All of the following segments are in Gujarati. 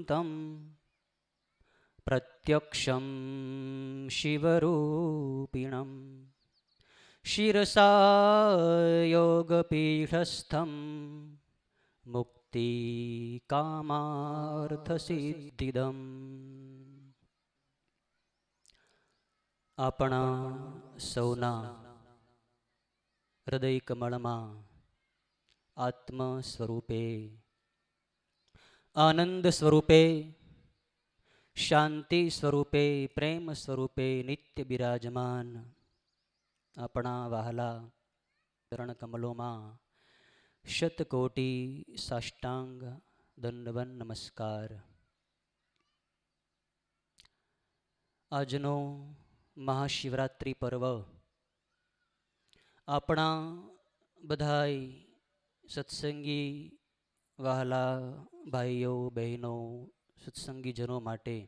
तं प्रत्यक्षं शिवरूपिणं शिरसा योगपीठस्थं मुक्तिकामार्थसिद्धिदम्। આપણા સૌના હૃદય કમળમાં આત્મ સ્વરૂપે, આનંદ સ્વરૂપે, શાંતિ સ્વરૂપે, પ્રેમ સ્વરૂપે નિત્ય બિરાજમાન આપણા વહાલા ચરણ કમલોમાં શતકોટી સાષ્ટાંગ દંડવન નમસ્કાર. આજનો મહાશિવરાત્રિ પર્વ આપણા બધાય સત્સંગી વહાલા ભાઈઓ બહેનો સત્સંગીજનો માટે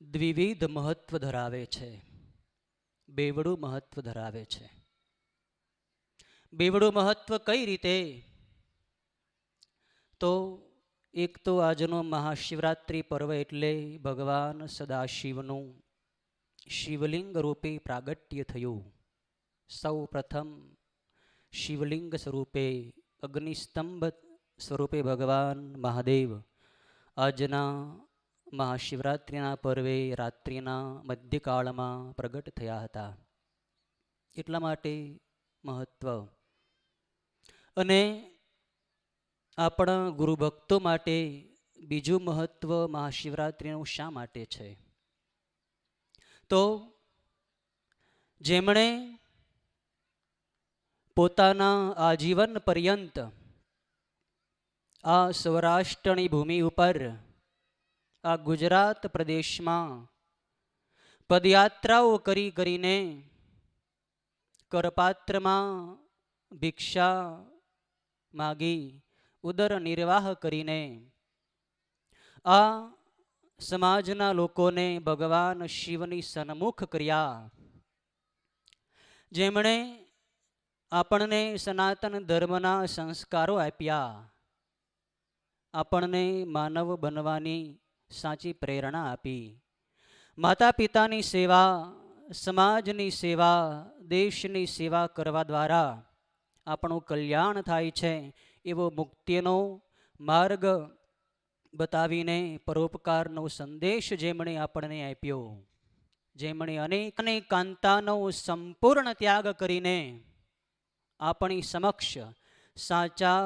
દ્વિવિધ મહત્વ ધરાવે છે, બેવડું મહત્વ ધરાવે છે. બેવડું મહત્વ કઈ રીતે? તો એક તો આજનો મહાશિવરાત્રિ પર્વ એટલે ભગવાન સદાશિવનું શિવલિંગ રૂપે પ્રાગટ્ય થયું. સૌ પ્રથમ શિવલિંગ સ્વરૂપે, અગ્નિસ્તંભ સ્વરૂપે ભગવાન મહાદેવ આજના મહાશિવરાત્રિના પર્વે રાત્રિના મધ્યકાળમાં પ્રગટ થયા હતા. એટલા માટે મહત્વ. અને આપણા ગુરુભક્તો માટે બીજું મહત્વ મહાશિવરાત્રિનું શા માટે છે? તો જેમણે પોતાના આજીવન પર્યંત આ સૌરાષ્ટ્રની ભૂમિ ઉપર, આ ગુજરાત પ્રદેશમાં પદયાત્રાઓ કરીને કરપાત્રમાં ભિક્ષા માગી ઉદર નિર્વાહ કરીને આ સમાજના લોકોને ભગવાન શિવની સન્મુખ કર્યા, જેમણે આપણને સનાતન ધર્મના સંસ્કારો આપ્યા, આપણને માનવ બનવાની સાચી પ્રેરણા આપી, માતા પિતાની સેવા, સમાજની સેવા, દેશની સેવા કરવા દ્વારા આપણું કલ્યાણ થાય છે એવો મુક્તિનો માર્ગ બતાવીને પરોપકારનો સંદેશ જેમણે આપણને આપ્યો, જેમણે અનેક કાંતાનો સંપૂર્ણ ત્યાગ કરીને આપણી સમક્ષ સાચા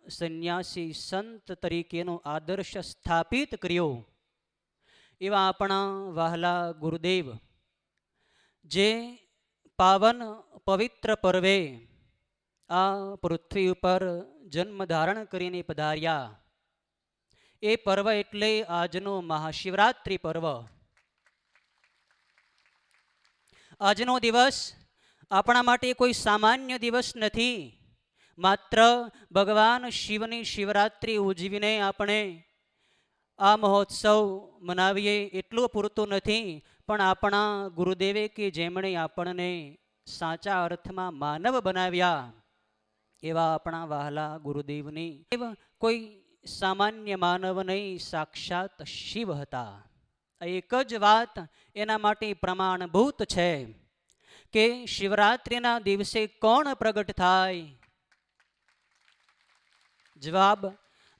સંન્યાસી સંત તરીકેનો આદર્શ સ્થાપિત કર્યો, એવા આપણા વહાલા ગુરુદેવ જે પાવન પવિત્ર પર્વે આ પૃથ્વી ઉપર જન્મ ધારણ કરીને પધાર્યા, એ પર્વ એટલે આજનો મહાશિવરાત્રિ પર્વ. આજનો દિવસ આપણા માટે કોઈ સામાન્ય દિવસ નથી. માત્ર ભગવાન શિવની શિવરાત્રિ ઉજવીને આપણે આ મહોત્સવ મનાવીએ એટલું પૂરતું નથી, પણ આપણા ગુરુદેવે કે જેમણે આપણને સાચા અર્થમાં માનવ બનાવ્યા એવા આપણા વહાલા ગુરુદેવની કોઈ સામાન્ય માનવ નહીં, સાક્ષાત શિવ હતા. એક જ વાત એના માટે પ્રમાણભૂત છે કે શિવરાત્રિના દિવસે કોણ પ્રગટ થાય? જવાબ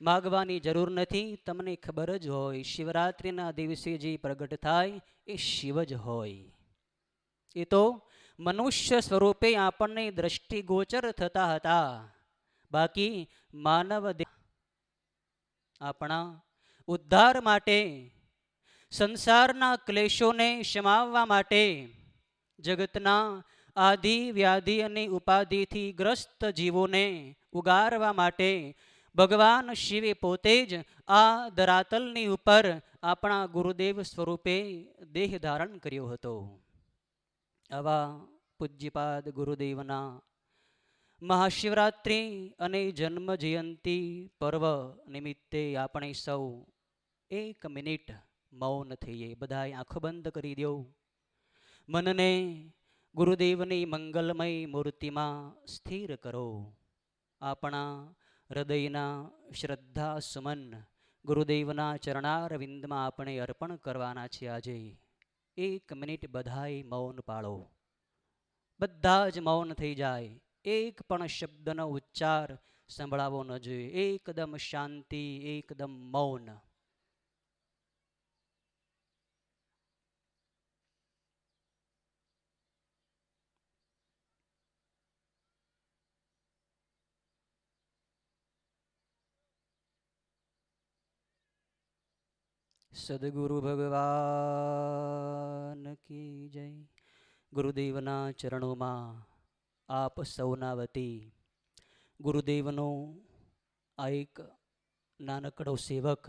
માગવાની જરૂર નથી, તમને ખબર જ હોય. શિવરાત્રિના દિવસે જે પ્રગટ થાય એ શિવ જ હોય. એ તો મનુષ્ય સ્વરૂપે આપણને દ્રષ્ટિગોચર થતા હતા. બાકી માનવ આપણા ઉદ્ધાર માટે, સંસારના ક્લેશોને શમાવવા માટે, જગતના આદિ વ્યાધિ અને ઉપાધિથી ગ્રસ્ત જીવોને ઉગારવા માટે ભગવાન શિવે પોતે જ આ ધરાતલની ઉપર આપણા ગુરુદેવ સ્વરૂપે દેહ ધારણ કર્યો હતો. આવા પૂજ્યપાદ ગુરુદેવના મહાશિવરાત્રિ અને જન્મ જયંતિ પર્વ નિમિત્તે આપણે સૌ 1 મિનિટ મૌન થઈએ. બધાએ આંખો બંધ કરી દો. મનને ગુરુદેવની મંગલમય મૂર્તિમાં સ્થિર કરો. આપણા હૃદયના શ્રદ્ધા સુમન ગુરુદેવના ચરણારવિંદમાં આપણે અર્પણ કરવાના છે. આજે 1 મિનિટ બધાએ મૌન પાળો. બધા જ મૌન થઈ જાય. એક પણ શબ્દનો ઉચ્ચાર સંભળાવો ન જોઈએ. એકદમ શાંતિ, એકદમ મૌન. સદગુરુ ભગવાન કી જય. ગુરુદેવના ચરણોમાં આપ સૌના વતી ગુરુદેવનો આ એક નાનકડો સેવક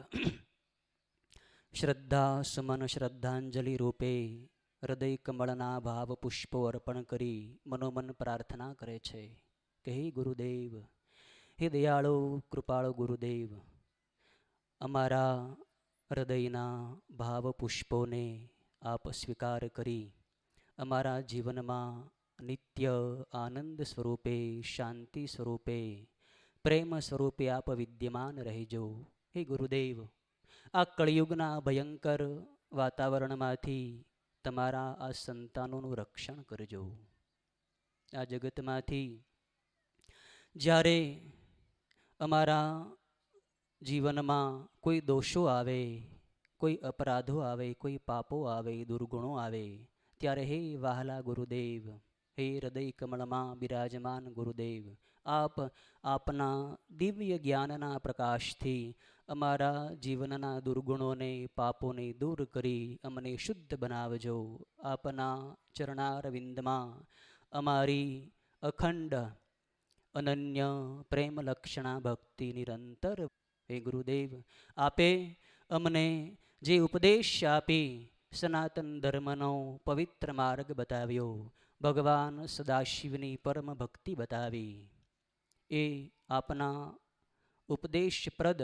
શ્રદ્ધા સુમન શ્રદ્ધાંજલિ રૂપે હૃદય કમળના ભાવ પુષ્પો અર્પણ કરી મનોમન પ્રાર્થના કરે છે કે હે ગુરુદેવ, હે દયાળુ કૃપાળુ ગુરુદેવ, અમારા હૃદયના ભાવ પુષ્પોને આપ સ્વીકાર કરી અમારા જીવનમાં નિત્ય આનંદ સ્વરૂપે, શાંતિ સ્વરૂપે, પ્રેમ સ્વરૂપે આપ વિદ્યમાન રહેજો. હે ગુરુદેવ, આ કળિયુગના ભયંકર વાતાવરણમાંથી તમારા આ સંતાનોનું રક્ષણ કરજો. આ જગતમાંથી જ્યારે અમારા જીવનમાં કોઈ દોષો આવે, કોઈ અપરાધો આવે, કોઈ પાપો આવે, દુર્ગુણો આવે, ત્યારે હે વહાલા ગુરુદેવ, હે હૃદય કમળમાં બિરાજમાન ગુરુદેવ, આપ આપના દિવ્ય જ્ઞાનના પ્રકાશથી અમારા જીવનના દુર્ગુણોને, પાપોને દૂર કરી અમને શુદ્ધ બનાવજો. આપના ચરણારવિંદમાં અમારી અખંડ અનન્ય પ્રેમ લક્ષણા ભક્તિ નિરંતર. હે ગુરુદેવ, આપે અમને જે ઉપદેશ આપી સનાતન ધર્મનો પવિત્ર માર્ગ બતાવ્યો, ભગવાન સદાશિવની પરમ ભક્તિ બતાવી, એ આપના ઉપદેશપ્રદ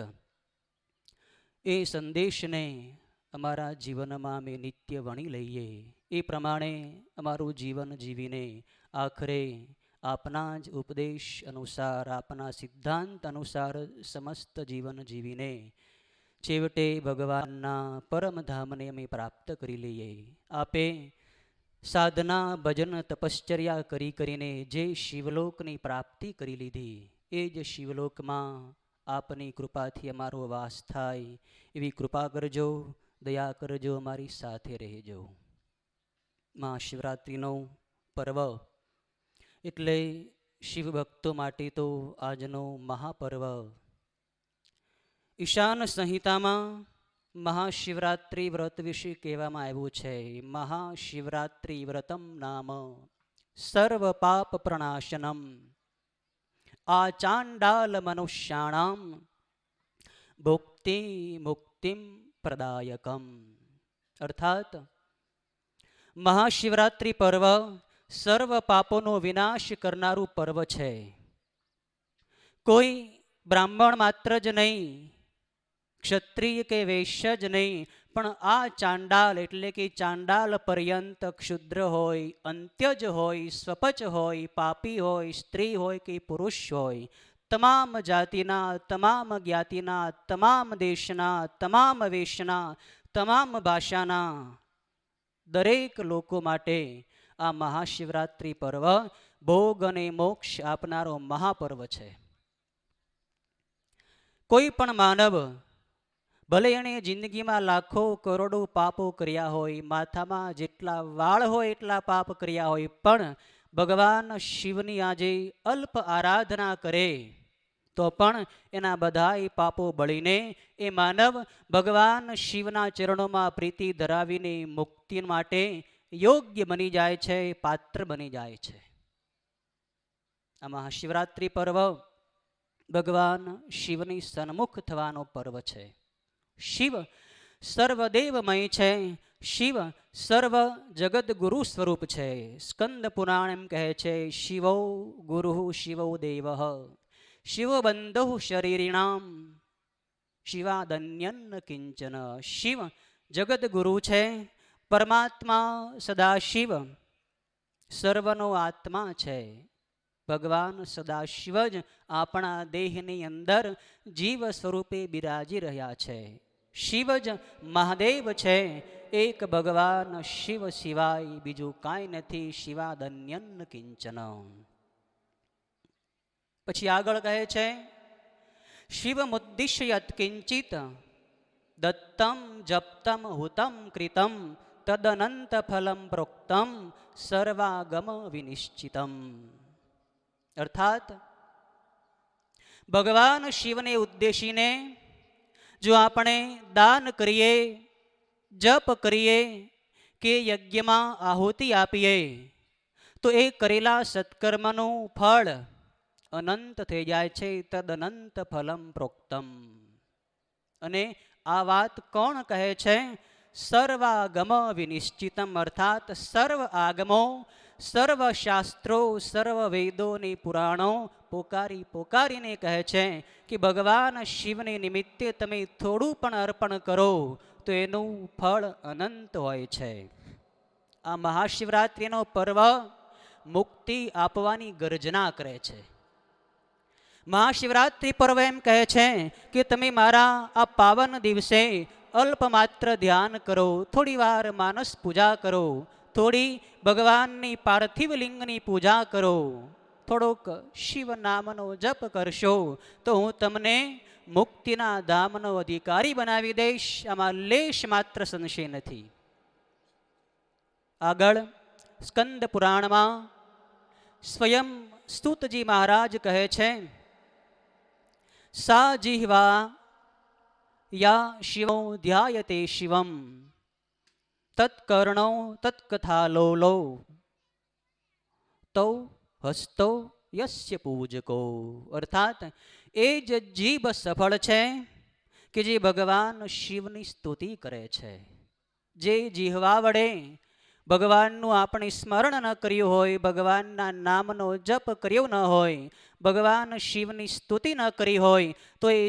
એ સંદેશને અમારા જીવનમાં અમે નિત્ય વણી લઈએ. એ પ્રમાણે અમારું જીવન જીવીને આખરે આપના જ ઉપદેશ અનુસાર, આપના સિદ્ધાંત અનુસાર સમસ્ત જીવન જીવીને છેવટે ભગવાનના પરમધામને અમે પ્રાપ્ત કરી લઈએ. આપે સાધના, ભજન, તપશ્ચર્યા કરી કરીને જે શિવલોકની પ્રાપ્તિ કરી લીધી, એ જ શિવલોકમાં આપની કૃપાથી અમારો વાસ થાય એવી કૃપા કરજો, દયા કરજો, અમારી સાથે રહેજો. મહાશિવરાત્રિનો પર્વ એટલે શિવ ભક્તો માટે તો આજનો મહાપર્વ. ઈશાન સંહિતામાં મહાશિવરાત્રિ વ્રત વિશે કહેવામાં આવ્યું છે. મહાશિવરાત્રિ વ્રતમ નામ સર્વ પાપ પ્રણાશનમ આ ચાંડાલ મનુષ્યાણામ ભુક્તિ મુક્તિમ પ્રદાયકમ. અર્થાત મહાશિવરાત્રિ પર્વ સર્વ પાપોનો વિનાશ કરનારું પર્વ છે. કોઈ બ્રાહ્મણ માત્ર જ નહીં, ક્ષત્રિય કે વૈશ્ય જ નહીં, પણ આ ચાંડાલ એટલે કે ચાંડાલ પર્યંત ક્ષુદ્ર હોય, અંત્યજ હોય, સ્વપચ હોય, પાપી હોય, સ્ત્રી હોય કે પુરુષ હોય, તમામ જાતિના, તમામ જ્ઞાતિના, તમામ દેશના, તમામ વેશના, તમામ ભાષાના દરેક લોકો માટે આ મહાશિવરાત્રિ પર્વ ભોગ અને મોક્ષ આપનારો મહાપર્વ છે. કોઈ પણ માનવ ભલે એણે જિંદગીમાં લાખો કરોડો પાપો કર્યા હોય, માથામાં જેટલા વાળ હોય એટલા પાપ કર્યા હોય, પણ ભગવાન શિવની આજે અલ્પ આરાધના કરે તો પણ એના બધાય પાપો બળીને એ માનવ ભગવાન શિવના ચરણોમાં પ્રીતિ ધરાવીને મુક્તિ માટે યોગ્ય બની જાય છે, પાત્ર બની જાય છે. આ મહાશિવરાત્રિ પર્વ ભગવાન શિવની સન્મુખ થવાનો પર્વ છે. શિવ સર્વદેવમય છે. શિવ સર્વ જગત ગુરુ સ્વરૂપ છે. સ્કંદ પુરાણ એમ કહે છે, શિવો ગુરુ શિવો દેવ શિવો બંધુ શરીરિણામ શિવાદન્યન કિંચન. શિવ જગત ગુરુ છે. પરમાત્મા સદાશિવ સર્વનો આત્મા છે. ભગવાન સદાશિવ જ આપણા દેહની અંદર જીવ સ્વરૂપે બિરાજી રહ્યા છે. શિવ જ મહાદેવ છે. એક ભગવાન શિવ સિવાય બીજું કાંઈ નથી. શિવાદન્યન કિંચન. પછી આગળ કહે છે, શિવમુદ્દિશ્ય યત્કિંચિત દત્તમ જપ્તમ હુતમ કૃતમ તદનંત ફલમ પ્રોક્તમ સર્વાગમ વિનિશ્ચિતમ. અર્થાત ભગવાન શિવને ઉદ્દેશીને જો આપણે દાન કરીએ, જપ કરીએ કે યજ્ઞમાં આહુતિ આપીએ તો એ કરેલા સત્કર્મનું ફળ અનંત થઈ જાય છે. તદનંત ફલમ પ્રોક્તમ. અને આ વાત કોણ કહે છે? સર્વાગમ વિનિશ્ચિતમ. અર્થાત સર્વ આગમો, સર્વ શાસ્ત્રો, સર્વ વેદોની પુરાણો પોકારીને કહે છે કે ભગવાન શિવને નિમિત્તે તમે થોડું પણ અર્પણ કરો તો એનું ફળ અનંત હોય છે. આ મહાશિવરાત્રિનો પર્વ મુક્તિ આપવાની ગર્જના કરે છે. મહાશિવરાત્રિ પર્વ એમ કહે છે કે તમે મારા આ પાવન દિવસે અલ્પમાત્ર ધ્યાન કરો, થોડી વાર માનસ પૂજા કરો, થોડી ભગવાનની પાર્થિવ લિંગની પૂજા કરો, થોડોક શિવ નામનો જપ કરશો તો હું તમને મુક્તિના ધામનો અધિકારી બનાવી દઈશ. આમાં લેશ માત્ર સંશય નથી. આગળ સ્કંદ પુરાણમાં સ્વયં સ્તુતજી મહારાજ કહે છે, સા જીહવા યા શિવો ધ્યાયતે શિવમ તત્કર્ણો તત્કથા લોલો તૌ હસ્તો યસ્ય પૂજકો. અર્થાત એ જ જીભ સફળ છે કે જે ભગવાન શિવની સ્તુતિ કરે છે. જે જીહવા વડે ભગવાનનું આપણે સ્મરણ ન કર્યું હોય, ભગવાનના નામનો જપ કર્યો ન હોય, ભગવાન શિવની સ્તુતિ ન કરી હોય તો એ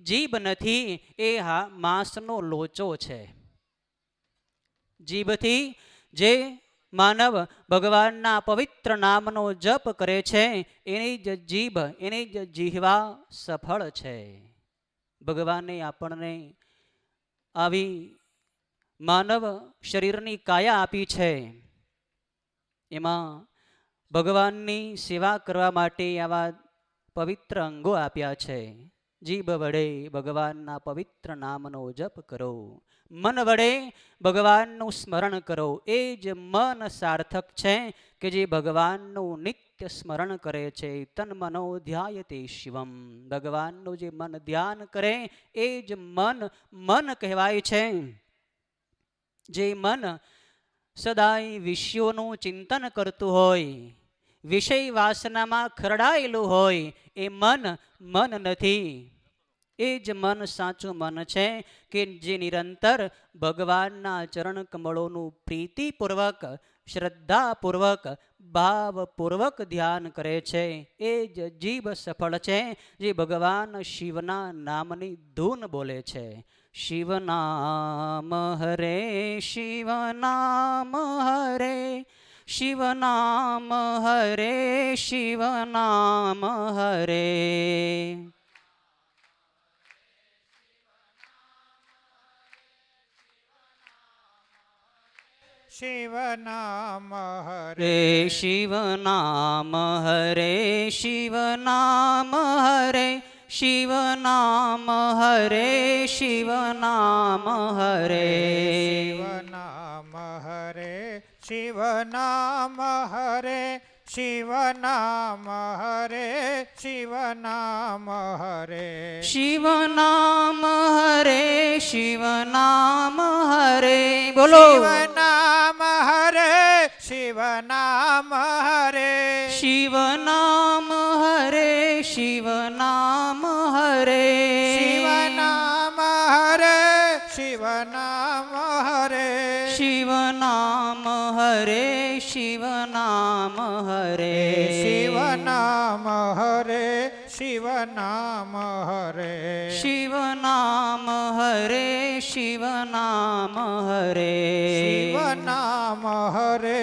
જીભ નથી, એ માંસનો લોચો છે. જીભથી જે માનવ ભગવાનના પવિત્ર નામનો જપ કરે છે એની જ જીભ, એની જ જીહવા સફળ છે. ભગવાને આપણને આવી માનવ શરીરની કાયા આપી છે. એમાં ભગવાનની સેવા કરવા માટે આવા પવિત્ર અંગો આપ્યા છે. જીભ વડે ભગવાનના પવિત્ર નામનો જપ કરો, મન વડે ભગવાનનું સ્મરણ કરો. એ જ મન સાર્થક છે કે જે ભગવાનનું નિત્ય સ્મરણ કરે છે. તન મનો ધ્યાયતે શિવમ. ભગવાનનું જે મન ધ્યાન કરે એ જ મન કહેવાય છે. જે મન સદાય વિષયોનું ચિંતન કરતું હોય, વિષય વાસનામાં ખરડાયેલું હોય, એ મન નથી. એ જ મન સાચું મન છે કે જે નિરંતર ભગવાનના ચરણ કમળોનું પ્રીતિપૂર્વક, શ્રદ્ધાપૂર્વક, ભાવપૂર્વક ધ્યાન કરે છે. એ જ જીભ સફળ છે જે ભગવાન શિવના નામની ધૂન બોલે છે. શિવ નામ હરે, શિવ નામ હરે, શિવ નામ હરે, શિવ નામ હરે. શિવ નામ હરે, શિવ નામ હરે, શિવ નામ હરે, શિવ નામ હરે, શિવ નામ હરે. શિવ નામ હરે, શિવ નામ હરે, શિવ નામ હરે, શિવ નામ હરે. શિવ નામ હરે, શિવ નામ હરે. બોલો. શિવ નામ હરે, શિવ નામ હરે, શિવ નામ હરે, શિવ નામ હરે. શિવ નામ હરે, શિવ નામ હરે, શિવ નામ હરે, શિવ નામ હરે. શિવ નામ હરે, શિવ નામ હરે, શિવ નામ હરે, શિવ નામ હરે. શિવ નામ હરે,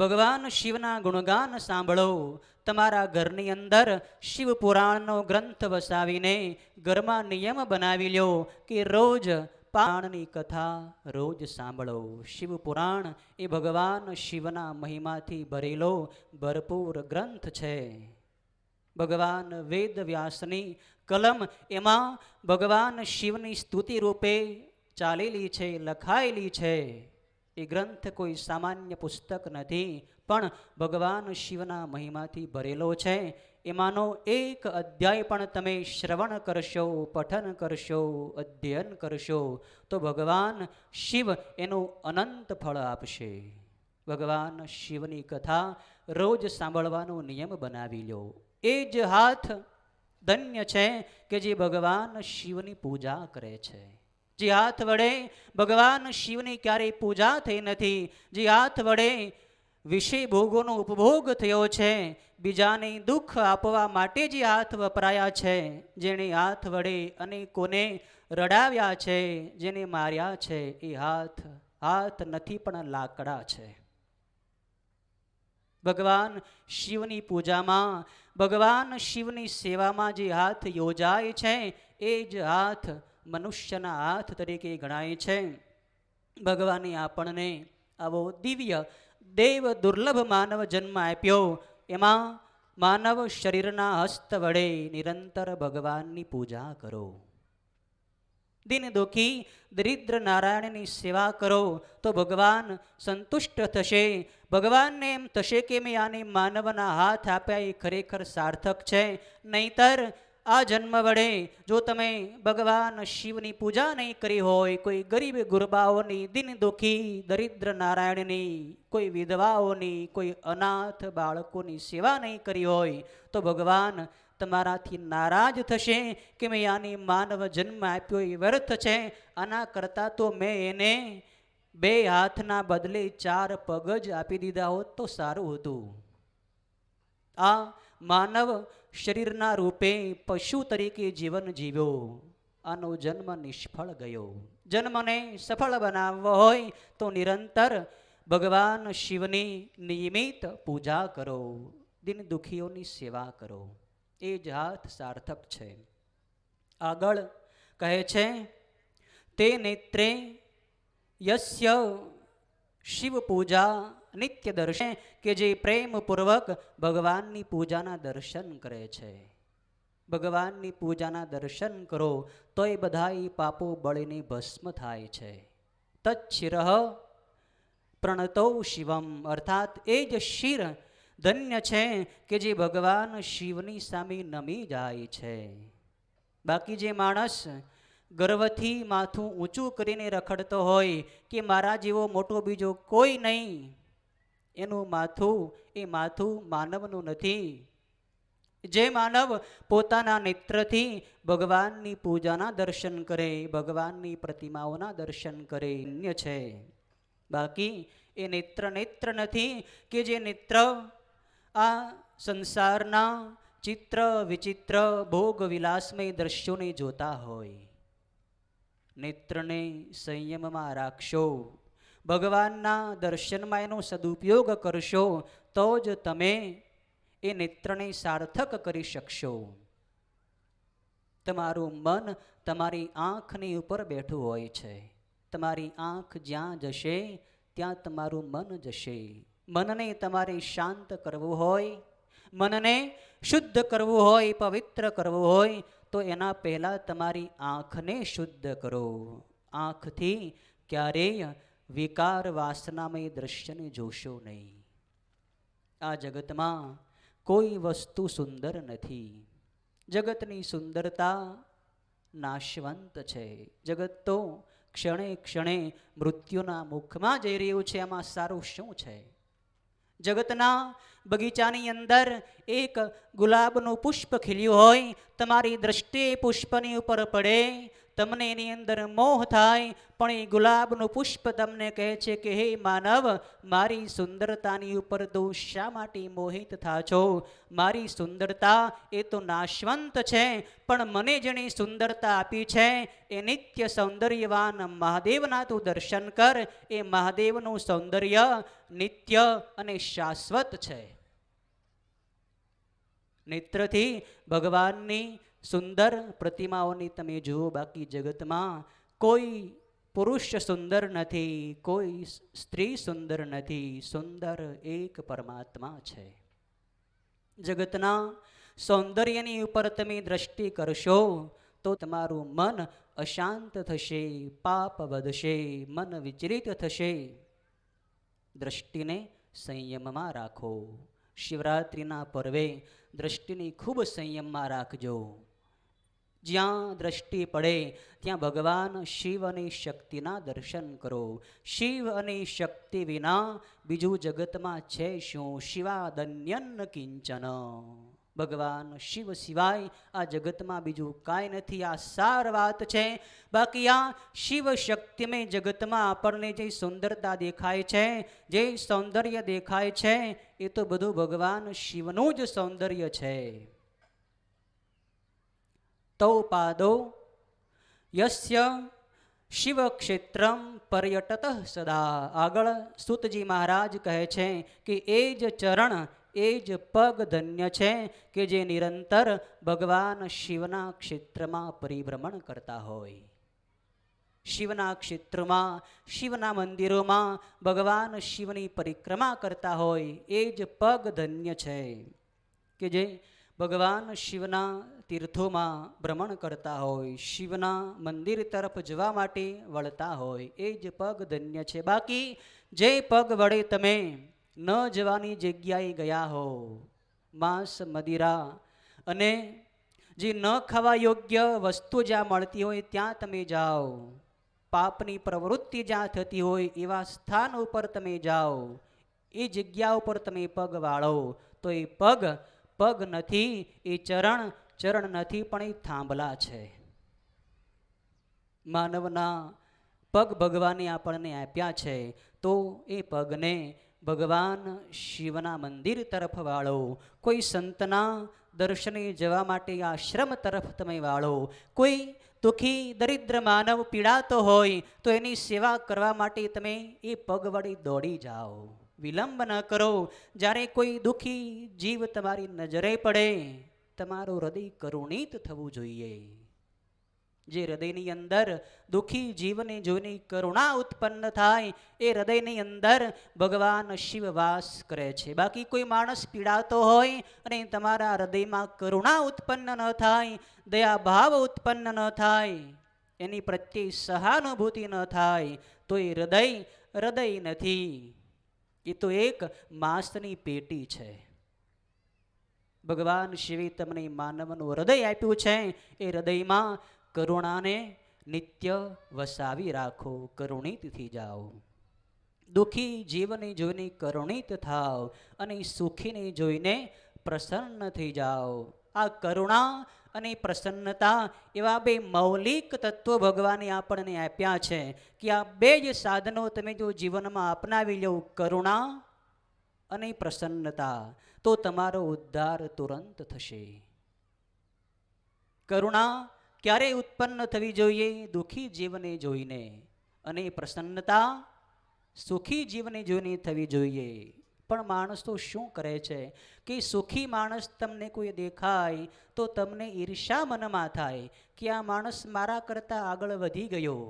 ભગવાન શિવના ગુણગાન સાંભળો. તમારા ઘરની અંદર શિવ પુરાણનો ગ્રંથ વસાવીને ઘરમાં નિયમ બનાવી લ્યો કે રોજ પુરાણની કથા રોજ સાંભળો. શિવ પુરાણ એ ભગવાન શિવના મહિમાથી ભરેલો ભરપૂર ગ્રંથ છે. ભગવાન વેદ વ્યાસની કલમ એમાં ભગવાન શિવની સ્તુતિ રૂપે ચાલેલી છે, લખાયેલી છે. એ ગ્રંથ કોઈ સામાન્ય પુસ્તક નથી, પણ ભગવાન શિવના મહિમાથી ભરેલો છે. એમાંનો એક અધ્યાય પણ તમે શ્રવણ કરશો, પઠન કરશો, અધ્યયન કરશો તો ભગવાન શિવ એનું અનંત ફળ આપશે. ભગવાન શિવની કથા રોજ સાંભળવાનો નિયમ બનાવી લો. એ જ હાથ ધન્ય છે કે જે ભગવાન શિવની પૂજા કરે છે. જે હાથ વડે ભગવાન શિવની ક્યારેય પૂજા થઈ નથી, જે હાથ વડે વિષય ભોગોનો ઉપભોગ થયો છે, બીજાને દુઃખ આપવા માટે જે હાથ વપરાયા છે, જેણે હાથ વડે અનેકોને રડાવ્યા છે, જેને માર્યા છે, એ હાથ નથી પણ લાકડા છે. ભગવાન શિવની પૂજામાં, ભગવાન શિવની સેવામાં જે હાથ યોજાય છે એ જ હાથ મનુષ્યના હાથ તરીકે ગણાય છે. ભગવાને આપણને આવો દિવ્ય દેવ દુર્લભ માનવ જન્મ આપ્યો. એમાં માનવ શરીરના હસ્ત વડે નિરંતર ભગવાનની પૂજા કરો. દિન દુઃખી દરિદ્ર નારાયણની સેવા કરો તો ભગવાન સંતુષ્ટ થશે. ભગવાનને એમ થશે કે મેં આને માનવના હાથ આપ્યા એ ખરેખર સાર્થક છે. નહીતર આ જન્મ વડે જો તમે ભગવાન શિવની પૂજા નહીં કરી હોય, કોઈ ગરીબ ગુરબાઓની, દિન દુઃખી દરિદ્ર નારાયણની, કોઈ વિધવાઓની, કોઈ અનાથ બાળકોની સેવા નહીં કરી હોય તો ભગવાન તમારાથી નારાજ થશે કે મેં આની માનવ જન્મ આપ્યો એ વ્યર્થ છે. આના કરતાં તો મેં એને 2 હાથના બદલે 4 પગ જ આપી દીધા હોત તો સારું હતું. આ માનવ શરીરના રૂપે પશુ તરીકે જીવન જીવ્યો, આનો જન્મ નિષ્ફળ ગયો. જન્મને સફળ બનાવવો હોય તો નિરંતર ભગવાન શિવની નિયમિત પૂજા કરો, દિન દુઃખીઓની સેવા કરો. એ જ હાથ સાર્થક છે. આગળ કહે છે તે નેત્રે યસ્ય શિવ પૂજા નિત્ય દર્શન, કે જે પ્રેમપૂર્વક ભગવાનની પૂજાના દર્શન કરે છે. ભગવાનની પૂજાના દર્શન કરો તો એ બધા પાપો બળીને ભસ્મ થાય છે. તચ્છિરઃ પ્રણતો શિવમ, અર્થાત એ જ શિર ધન્ય છે કે જે ભગવાન શિવની સામે નમી જાય છે. બાકી જે માણસ ગર્વથી માથું ઊંચું કરીને રખડતો હોય કે મારા જેવો મોટો બીજો કોઈ નહીં, એનું માથું માનવનું નથી. જે માનવ પોતાના નેત્રથી ભગવાનની પૂજાના દર્શન કરે, ભગવાનની પ્રતિમાઓના દર્શન કરે, અન્ય છે. બાકી એ નેત્ર નથી કે જે નેત્ર આ સંસારના ચિત્ર વિચિત્ર ભોગ વિલાસમય દ્રશ્યોને જોતા હોય. નેત્રને સંયમમાં રાખશો, ભગવાનના દર્શનમાં એનો સદુપયોગ કરશો તો જ તમે એ નેત્રને સાર્થક કરી શકશો. તમારું મન તમારી આંખની ઉપર બેઠું હોય છે. તમારી આંખ જ્યાં જશે ત્યાં તમારું મન જશે. મનને તમારે શાંત કરવું હોય, મનને શુદ્ધ કરવું હોય, પવિત્ર કરવું હોય તો એના પહેલાં તમારી આંખને શુદ્ધ કરો. આંખથી ક્યારેય વિકાર વાસનામય દ્રશ્યને જોશો નહીં. આ જગતમાં કોઈ વસ્તુ સુંદર નથી. જગતની સુંદરતા નાશવંત છે. જગત તો ક્ષણે ક્ષણે મૃત્યુના મુખમાં જઈ રહ્યું છે. એમાં સારું શું છે? જગતના બગીચાની અંદર એક ગુલાબનું પુષ્પ ખીલ્યું હોય, તમારી દ્રષ્ટિ પુષ્પની ઉપર પડે તમને એની અંદર મોહ થાય, પણ એ ગુલાબનું પુષ્પ તમને કહે છે કે હે માનવ, મારી સુંદરતાની ઉપર તું શા માટે મોહિત થા છો? મારી સુંદરતા એ તો નાશવંત છે, પણ મને જેણે સુંદરતા આપી છે એ નિત્ય સૌંદર્યવાન મહાદેવના તું દર્શન કર. એ મહાદેવનું સૌંદર્ય નિત્ય અને શાશ્વત છે. નેત્રથી ભગવાનની સુંદર પ્રતિમાઓની તમે જુઓ, બાકી જગતમાં કોઈ પુરુષ સુંદર નથી, કોઈ સ્ત્રી સુંદર નથી, સુંદર એક પરમાત્મા છે. જગતના સૌંદર્યની ઉપર તમે દ્રષ્ટિ કરશો તો તમારું મન અશાંત થશે, પાપ વધશે, મન વિચલિત થશે. દ્રષ્ટિને સંયમમાં રાખો. શિવરાત્રિના પર્વે દ્રષ્ટિની ખૂબ સંયમમાં રાખજો. જ્યાં દ્રષ્ટિ પડે ત્યાં ભગવાન શિવ અને શક્તિના દર્શન કરો. શિવ અને શક્તિ વિના બીજું જગતમાં છે શું? શિવાદન્યન કિંચન. ભગવાન શિવ સિવાય આ જગતમાં બીજું કાંઈ નથી. આ સાર વાત છે. બાકી આ શિવ શક્તિમય જગતમાં આપણને જે સુંદરતા દેખાય છે, જે સૌંદર્ય દેખાય છે, એ તો બધું ભગવાન શિવનું જ સૌંદર્ય છે. તૌ પાદો યસ્ય શિવ ક્ષેત્રમ પર્યટત સદા. આગળ સૂતજી મહારાજ કહે છે કે એ જ ચરણ, એ જ પગ ધન્ય છે કે જે નિરંતર ભગવાન શિવના ક્ષેત્રમાં પરિભ્રમણ કરતા હોય. શિવના ક્ષેત્રમાં, શિવના મંદિરોમાં ભગવાન શિવની પરિક્રમા કરતા હોય. એ જ પગ ધન્ય છે કે જે ભગવાન શિવના તીર્થોમાં ભ્રમણ કરતા હોય, શિવના મંદિર તરફ જવા માટે વળતા હોય. એ જ પગ ધન્ય છે. બાકી જે પગ વડે તમે ન જવાની જગ્યાએ ગયા હો, માંસ મદિરા અને જે ન ખાવા યોગ્ય વસ્તુ જ્યાં મળતી હોય ત્યાં તમે જાઓ, પાપની પ્રવૃત્તિ જ્યાં થતી હોય એવા સ્થાન ઉપર તમે જાઓ, એ જગ્યા ઉપર તમે પગ વાળો તો એ પગ પગ નથી, એ ચરણ ચરણ નથી, પણ એ થાંભલા છે. માનવના પગ ભગવાને આપણને આપ્યા છે, તો એ પગને ભગવાન શિવના મંદિર તરફ વાળો. કોઈ સંતના દર્શને જવા માટે આશ્રમ તરફ તમે વાળો. કોઈ દુઃખી દરિદ્ર માનવ પીડાતો હોય તો એની સેવા કરવા માટે તમે એ પગ વડે દોડી જાઓ. વિલંબ ન કરો. જ્યારે કોઈ દુઃખી જીવ તમારી નજરે પડે, તમારું હૃદય કરુણિત થવું જોઈએ. જે હૃદયની અંદર દુઃખી જીવને જોઈને કરુણા ઉત્પન્ન થાય, એ હૃદયની અંદર ભગવાન શિવ વાસ કરે છે. બાકી કોઈ માણસ પીડાતો હોય અને તમારા હૃદયમાં કરુણા ઉત્પન્ન ન થાય, દયા ભાવ ઉત્પન્ન ન થાય, એની પ્રત્યે સહાનુભૂતિ ન થાય, તો એ હૃદય હૃદય નથી, એ તો એક માંસની પેટી છે. ભગવાન શિવે તમને માનવનું હૃદય આપ્યું છે. એ હૃદયમાં કરુણાને નિત્ય વસાવી રાખો. કરુણિત થઈ જાઓ. દુઃખી જીવને જોઈને કરુણિત થાવ અને સુખીને જોઈને પ્રસન્ન થઈ જાઓ. આ કરુણા અને પ્રસન્નતા એવા બે મૌલિક તત્વો ભગવાને આપણને આપ્યા છે કે આ બે જ સાધનો તમે જો જીવનમાં અપનાવી લો, કરુણા અને પ્રસન્નતા, તો તમારો ઉદ્ધાર તુરંત થશે. કરુણા ક્યારે ઉત્પન્ન થવી જોઈએ? દુઃખી જીવને જોઈને. અને પ્રસન્નતા સુખી જીવને જોઈને થવી જોઈએ. પણ માણસ તો શું કરે છે કે સુખી માણસ તમને કોઈ દેખાય તો તમને ઈર્ષા મનમાં થાય કે આ માણસ મારા કરતાં આગળ વધી ગયો,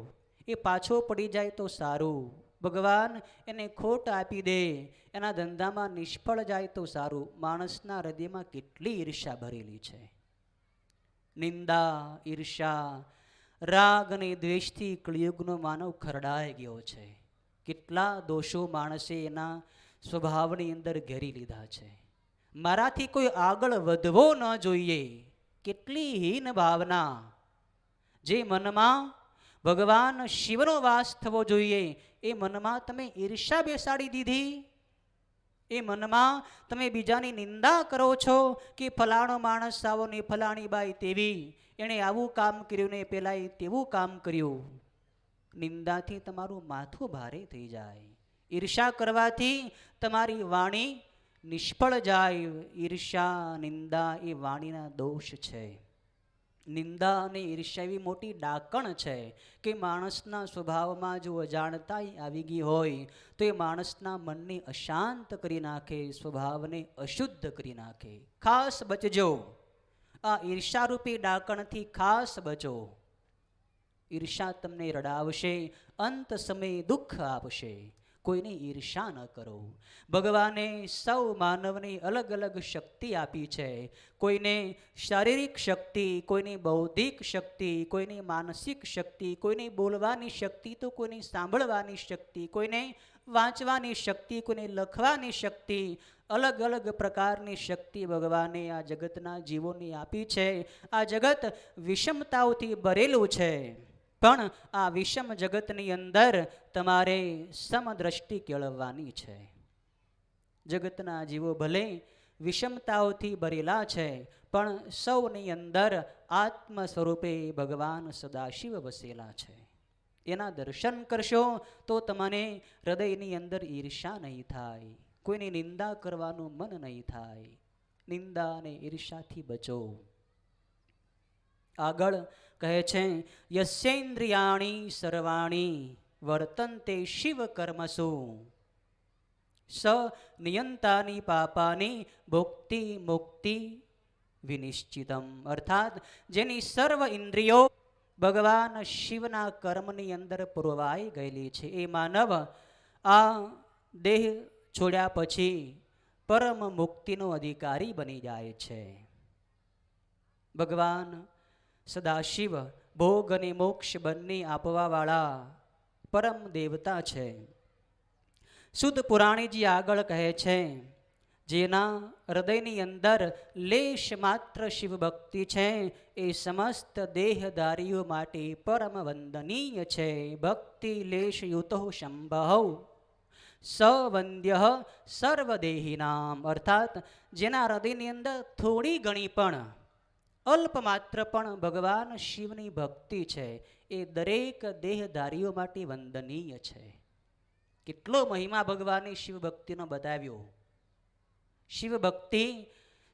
એ પાછો પડી જાય તો સારું, ભગવાન એને ખોટ આપી દે, એના ધંધામાં નિષ્ફળ જાય તો સારું. માણસના હૃદયમાં કેટલી ઈર્ષા ભરેલી છે. નિંદા, ઈર્ષા, રાગ અને દ્વેષથી કળિયુગનો માનવ ખરડાઈ ગયો છે. કેટલા દોષો માણસે એના સ્વભાવની અંદર ઘેરી લીધા છે. મારાથી કોઈ આગળ વધવો ન જોઈએ, કેટલી હીન ભાવના. જે મનમાં ભગવાન શિવનો વાસ થવો જોઈએ એ મનમાં તમે ઈર્ષા બેસાડી દીધી. એ મનમાં તમે બીજાની નિંદા કરો છો કે ફલાણો માણસ આવો ને ફલાણી બાઈ તેવી, એણે આવું કામ કર્યું ને પેલાએ તેવું કામ કર્યું. નિંદાથી તમારું માથું ભારે થઈ જાય. ઈર્ષા કરવાથી તમારી વાણી નિષ્ફળ જાય. ઈર્ષા નિંદા એ વાણીના દોષ છે. નિંદા અને ઈર્ષા એવી મોટી ડાકણ છે કે માણસના સ્વભાવમાં જો અજાણતા આવી ગઈ હોય તો એ માણસના મનને અશાંત કરી નાખે, સ્વભાવને અશુદ્ધ કરી નાખે. ખાસ બચજો, આ ઈર્ષારૂપી ડાકણથી ખાસ બચો. ઈર્ષા તમને રડાવશે, અંત સમયે દુઃખ આપશે. કોઈને ઈર્ષા ન કરો. ભગવાને સૌ માનવને અલગ અલગ શક્તિ આપી છે. કોઈને શારીરિક શક્તિ, કોઈને બૌદ્ધિક શક્તિ, કોઈને માનસિક શક્તિ, કોઈને બોલવાની શક્તિ, તો કોઈને સાંભળવાની શક્તિ, કોઈને વાંચવાની શક્તિ, કોઈને લખવાની શક્તિ. અલગ અલગ પ્રકારની શક્તિ ભગવાને આ જગતના જીવોને આપી છે. આ જગત વિષમતાઓથી ભરેલું છે, પણ આ વિષમ જગતની અંદર તમારે સમદ્રષ્ટિ કેળવવાની છે. જગતના જીવો ભલે વિષમતાઓથી ભરેલા છે, પણ સૌની અંદર આત્મ સ્વરૂપે ભગવાન સદાશિવ વસેલા છે. એના દર્શન કરશો તો તમને હૃદયની અંદર ઈર્ષા નહીં થાય, કોઈની નિંદા કરવાનું મન નહીં થાય. નિંદા અને ઈર્ષાથી બચો. આગળ કહે છે, યસ્યેન્દ્રિયાણી સર્વાણી વર્તન્તે શિવ કર્મસુ સ નિયંતાની પાપાની ભોક્તિ મુક્તિ વિનિશ્ચિતમ. અર્થાત જેની સર્વ ઇન્દ્રિયો ભગવાન શિવના કર્મની અંદર પુરવાઈ ગયેલી છે, એ માનવ આ દેહ છોડ્યા પછી પરમ મુક્તિનો અધિકારી બની જાય છે. ભગવાન સદાશિવ ભોગ અને મોક્ષ બંને આપવાવાળા પરમ દેવતા છે. શુદ્ધ પુરાણીજી આગળ કહે છે, જેના હૃદયની અંદર લેશ માત્ર શિવ ભક્તિ છે એ સમસ્ત દેહધારીઓ માટે પરમ વંદનીય છે. ભક્તિ લેશ યુતો શંભવ સવંદ્ય સર્વદેહિનામ. અર્થાત જેના હૃદયની અંદર થોડી ઘણી પણ અલ્પ માત્ર પણ ભગવાન શિવની ભક્તિ છે, એ દરેક દેહધારીઓ માટે વંદનીય છે. કેટલો મહિમા ભગવાને શિવ ભક્તિનો બતાવ્યો. શિવ ભક્તિ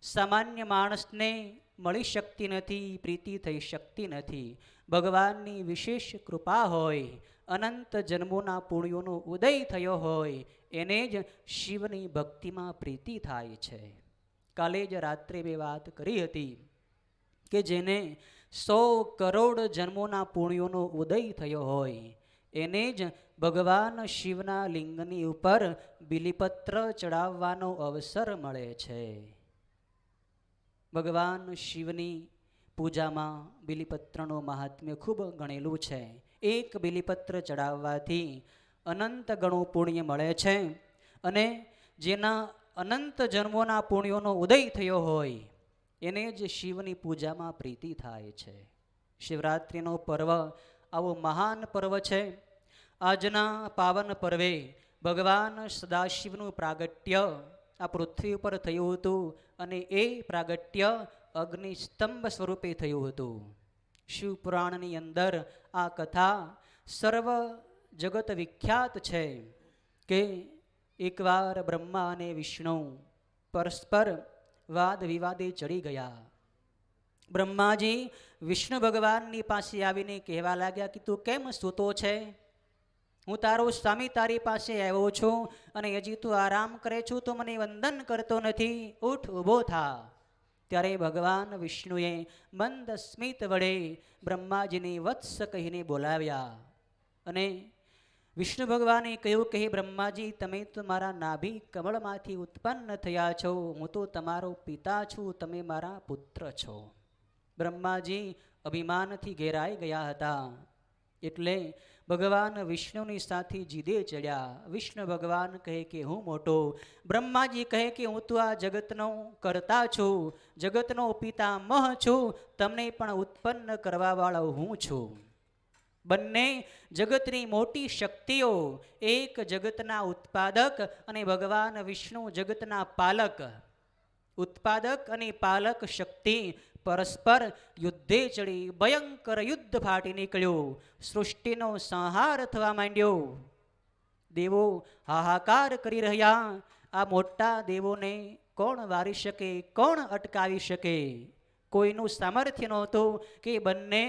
સામાન્ય માણસને મળી શકતી નથી, પ્રીતિ થઈ શકતી નથી. ભગવાનની વિશેષ કૃપા હોય, અનંત જન્મોના પુણ્યોનો ઉદય થયો હોય, એને જ શિવની ભક્તિમાં પ્રીતિ થાય છે. કાલે જ રાત્રે બે વાત કરી હતી કે જેને 100 કરોડ જન્મોના પુણ્યોનો ઉદય થયો હોય, એને જ ભગવાન શિવના લિંગની ઉપર બિલીપત્ર ચડાવવાનો અવસર મળે છે. ભગવાન શિવની પૂજામાં બિલીપત્રનું મહાત્મ્ય ખૂબ ગણેલું છે. એક બિલીપત્ર ચડાવવાથી અનંત ગણું પુણ્ય મળે છે, અને જેના અનંત જન્મોના પુણ્યોનો ઉદય થયો હોય એને જ શિવની પૂજામાં પ્રીતિ થાય છે. શિવરાત્રિનો પર્વ આવો મહાન પર્વ છે. આજના પાવન પર્વે ભગવાન સદાશિવનું પ્રાગટ્ય આ પૃથ્વી ઉપર થયું હતું, અને એ પ્રાગટ્ય અગ્નિસ્તંભ સ્વરૂપે થયું હતું. શિવપુરાણની અંદર આ કથા સર્વ જગત વિખ્યાત છે કે એકવાર બ્રહ્મા અને વિષ્ણુ પરસ્પર વાદ વિવાદે ચડી ગયા. બ્રહ્માજી વિષ્ણુ ભગવાનની પાસે આવીને કહેવા લાગ્યા કે તું કેમ સૂતો છે? હું તારો સ્વામી તારી પાસે આવ્યો છું અને હજી તું આરામ કરે છું, તો મને વંદન કરતો નથી. ઉઠ, ઊભો થા. ત્યારે ભગવાન વિષ્ણુએ મંદ સ્મિત વડે બ્રહ્માજીને વત્સ કહીને બોલાવ્યા, અને વિષ્ણુ ભગવાને કહ્યું કે હે બ્રહ્માજી, તમે તો મારા નાભી કમળમાંથી ઉત્પન્ન થયા છો, હું તો તમારો પિતા છું, તમે મારા પુત્ર છો. બ્રહ્માજી અભિમાનથી ઘેરાઈ ગયા હતા, એટલે ભગવાન વિષ્ણુની સાથે જીદે ચડ્યા. વિષ્ણુ ભગવાન કહે કે હું મોટો, બ્રહ્માજી કહે કે હું તો આ જગતનો કર્તા છું, જગતનો પિતામહ છું, તમને પણ ઉત્પન્ન કરવાવાળો હું છું. બંને જગતની મોટી શક્તિઓ, એક જગતના ઉત્પાદક અને ભગવાન વિષ્ણુ જગતના પાલક. ઉત્પાદક અને પાલક શક્તિ પરસ્પર યુદ્ધે ચડી ભયંકર યુદ્ધ ફાટી નીકળ્યું. સૃષ્ટિનો સંહાર થવા માંડ્યો. દેવો હાહાકાર કરી રહ્યા. આ મોટા દેવોને કોણ વારી શકે, કોણ અટકાવી શકે? કોઈનું સામર્થ્ય નહોતું કે બંને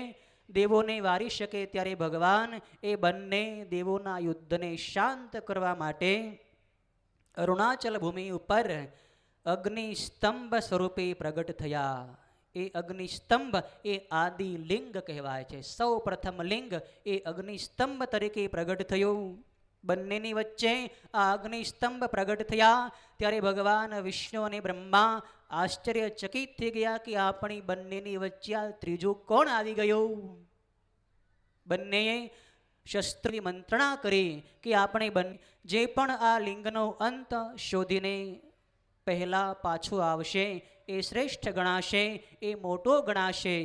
દેવોને વારી શકે. ત્યારે ભગવાન એ બંને દેવોના યુદ્ધને શાંત કરવા માટે અરુણાચલ ભૂમિ ઉપર અગ્નિસ્તંભ સ્વરૂપે પ્રગટ થયા. એ અગ્નિસ્તંભ એ આદિ લિંગ કહેવાય છે. સૌ પ્રથમ લિંગ એ અગ્નિસ્તંભ તરીકે પ્રગટ થયું. બંનેની વચ્ચે આ અગ્નિસ્તંભ પ્રગટ થયા ત્યારે ભગવાન વિષ્ણુ અને બ્રહ્મા આશ્ચર્યચકિત થઈ ગયા કે આપણી બંનેની વચ્ચે આ ત્રીજું કોણ આવી ગયું? બંનેએ શસ્ત્રની મંત્રણા કરી કે આપણે બંને જે પણ આ લિંગનો અંત શોધીને પહેલા પાછું આવશે એ શ્રેષ્ઠ ગણાશે, એ મોટો ગણાશે.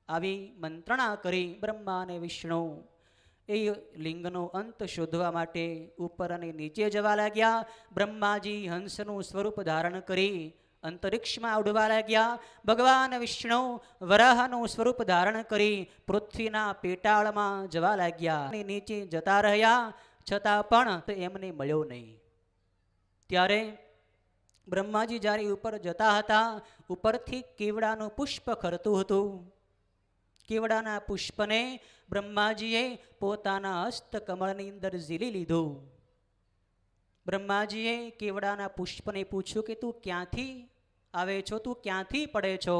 આવી મંત્રણા કરી બ્રહ્મા અને વિષ્ણુ એ લિંગનો અંત શોધવા માટે ઉપર અને નીચે જવા લાગ્યા. બ્રહ્માજી હંસનું સ્વરૂપ ધારણ કરી અંતરિક્ષમાં ઉડવા લાગ્યા. ભગવાન વિષ્ણુ વરાહનું સ્વરૂપ ધારણ કરી પૃથ્વીના પેટાળમાં જવા લાગ્યા. નીચે જતા રહ્યા છતાં પણ એમને મળ્યો નહીં. ત્યારે બ્રહ્માજી જ્યારે ઉપર જતા હતા, ઉપરથી કેવડાનું પુષ્પ ખરતું હતું. કેવડાના પુષ્પને બ્રહ્માજીએ પોતાના હસ્ત કમળની અંદર ઝીલી લીધું. બ્રહ્માજીએ કેવડાના પુષ્પને પૂછ્યું કે તું ક્યાંથી આવે છો, તું ક્યાંથી પડે છો?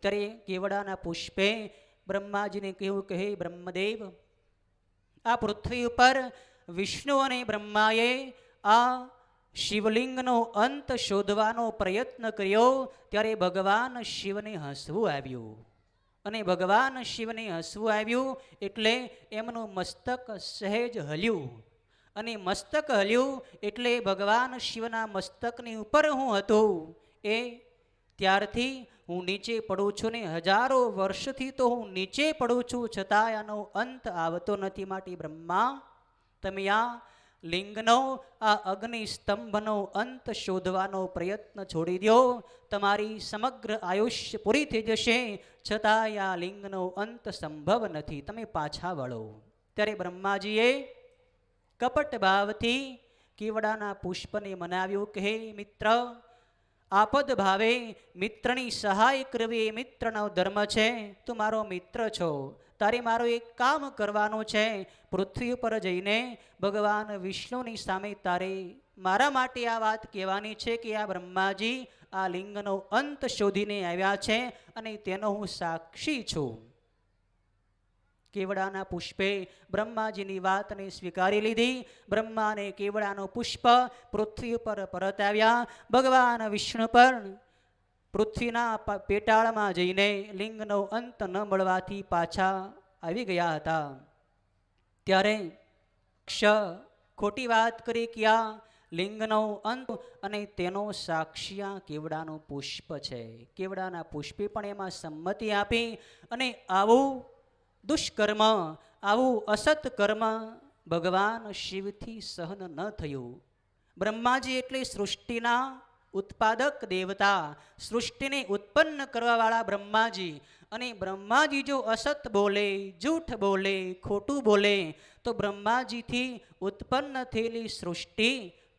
ત્યારે કેવડાના પુષ્પે બ્રહ્માજીને કહ્યું કે હે બ્રહ્મદેવ, આ પૃથ્વી ઉપર વિષ્ણુ અને બ્રહ્માએ આ શિવલિંગનો અંત શોધવાનો પ્રયત્ન કર્યો ત્યારે ભગવાન શિવને હસવું આવ્યું. અને ભગવાન શિવને હસવું આવ્યું એટલે એમનું મસ્તક સહેજ હલ્યું. અને મસ્તક હલ્યું એટલે ભગવાન શિવના મસ્તકની ઉપર હું હતું એ ત્યારથી હું નીચે પડું છું ને હજારો વર્ષથી તો હું નીચે પડું છું, છતાં આનો અંત આવતો નથી. માટે બ્રહ્મા, તમે આ લિંગનો, આ અગ્નિ સ્તંભનો અંત શોધવાનો પ્રયત્ન છોડી દો. તમારી સમગ્ર આયુષ્ય પૂરી થઈ જશે, છતાં આ લિંગનો અંત સંભવ નથી. તમે પાછા વળો. ત્યારે બ્રહ્માજીએ કપટ ભાવથી કેવડાના પુષ્પને મનાવ્યું કે હે મિત્ર, આપદ ભાવે મિત્રની સહાય કરવી એ મિત્રનો ધર્મ છે. તું મારો મિત્ર છો, તારે મારું એક કામ કરવાનું છે. પૃથ્વી ઉપર જઈને ભગવાન વિષ્ણુની સામે તારે મારા માટે આ વાત કહેવાની છે કે આ બ્રહ્માજી આ લિંગનો અંત શોધીને આવ્યા છે અને તેનો હું સાક્ષી છું. કેવડાના પુષ્પે બ્રહ્માજીની વાતને સ્વીકારી લીધી. બ્રહ્માને કેવડાનું પુષ્પ પૃથ્વી ઉપર પરત આવ્યા. ભગવાન વિષ્ણુ પર પૃથ્વીના પેટાળમાં જઈને લિંગનો અંત ન મળવાથી પાછા આવી ગયા હતા. ત્યારે ખોટી વાત કરી કે આ લિંગનો અંત અને તેનો સાક્ષી કેવડાનું પુષ્પ છે. કેવડાના પુષ્પે પણ એમાં સંમતિ આપી અને આવું દુષ્કર્મ, આવું અસત કર્મ ભગવાન શિવથી સહન ન થયું. બ્રહ્માજી એટલે સૃષ્ટિના ઉત્પાદક દેવતા, સૃષ્ટિને ઉત્પન્ન કરવાવાળા બ્રહ્માજી. અને બ્રહ્માજી જો અસત બોલે, જૂઠ બોલે, ખોટું બોલે તો બ્રહ્માજીથી ઉત્પન્ન થયેલી સૃષ્ટિ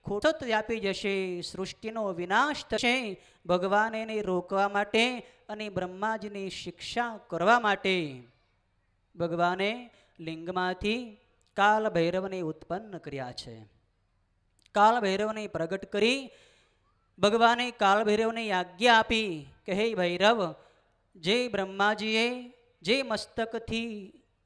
ખોટત વ્યાપી જશે, સૃષ્ટિનો વિનાશ થશે. ભગવાન એને રોકવા માટે અને બ્રહ્માજીની શિક્ષા કરવા માટે ભગવાને લિંગમાંથી કાલ ભૈરવને ઉત્પન્ન કર્યા છે. કાલ ભૈરવને પ્રગટ કરી ભગવાને કાલ ભૈરવને આજ્ઞા આપી કે હે ભૈરવ, જે બ્રહ્માજીએ જે મસ્તકથી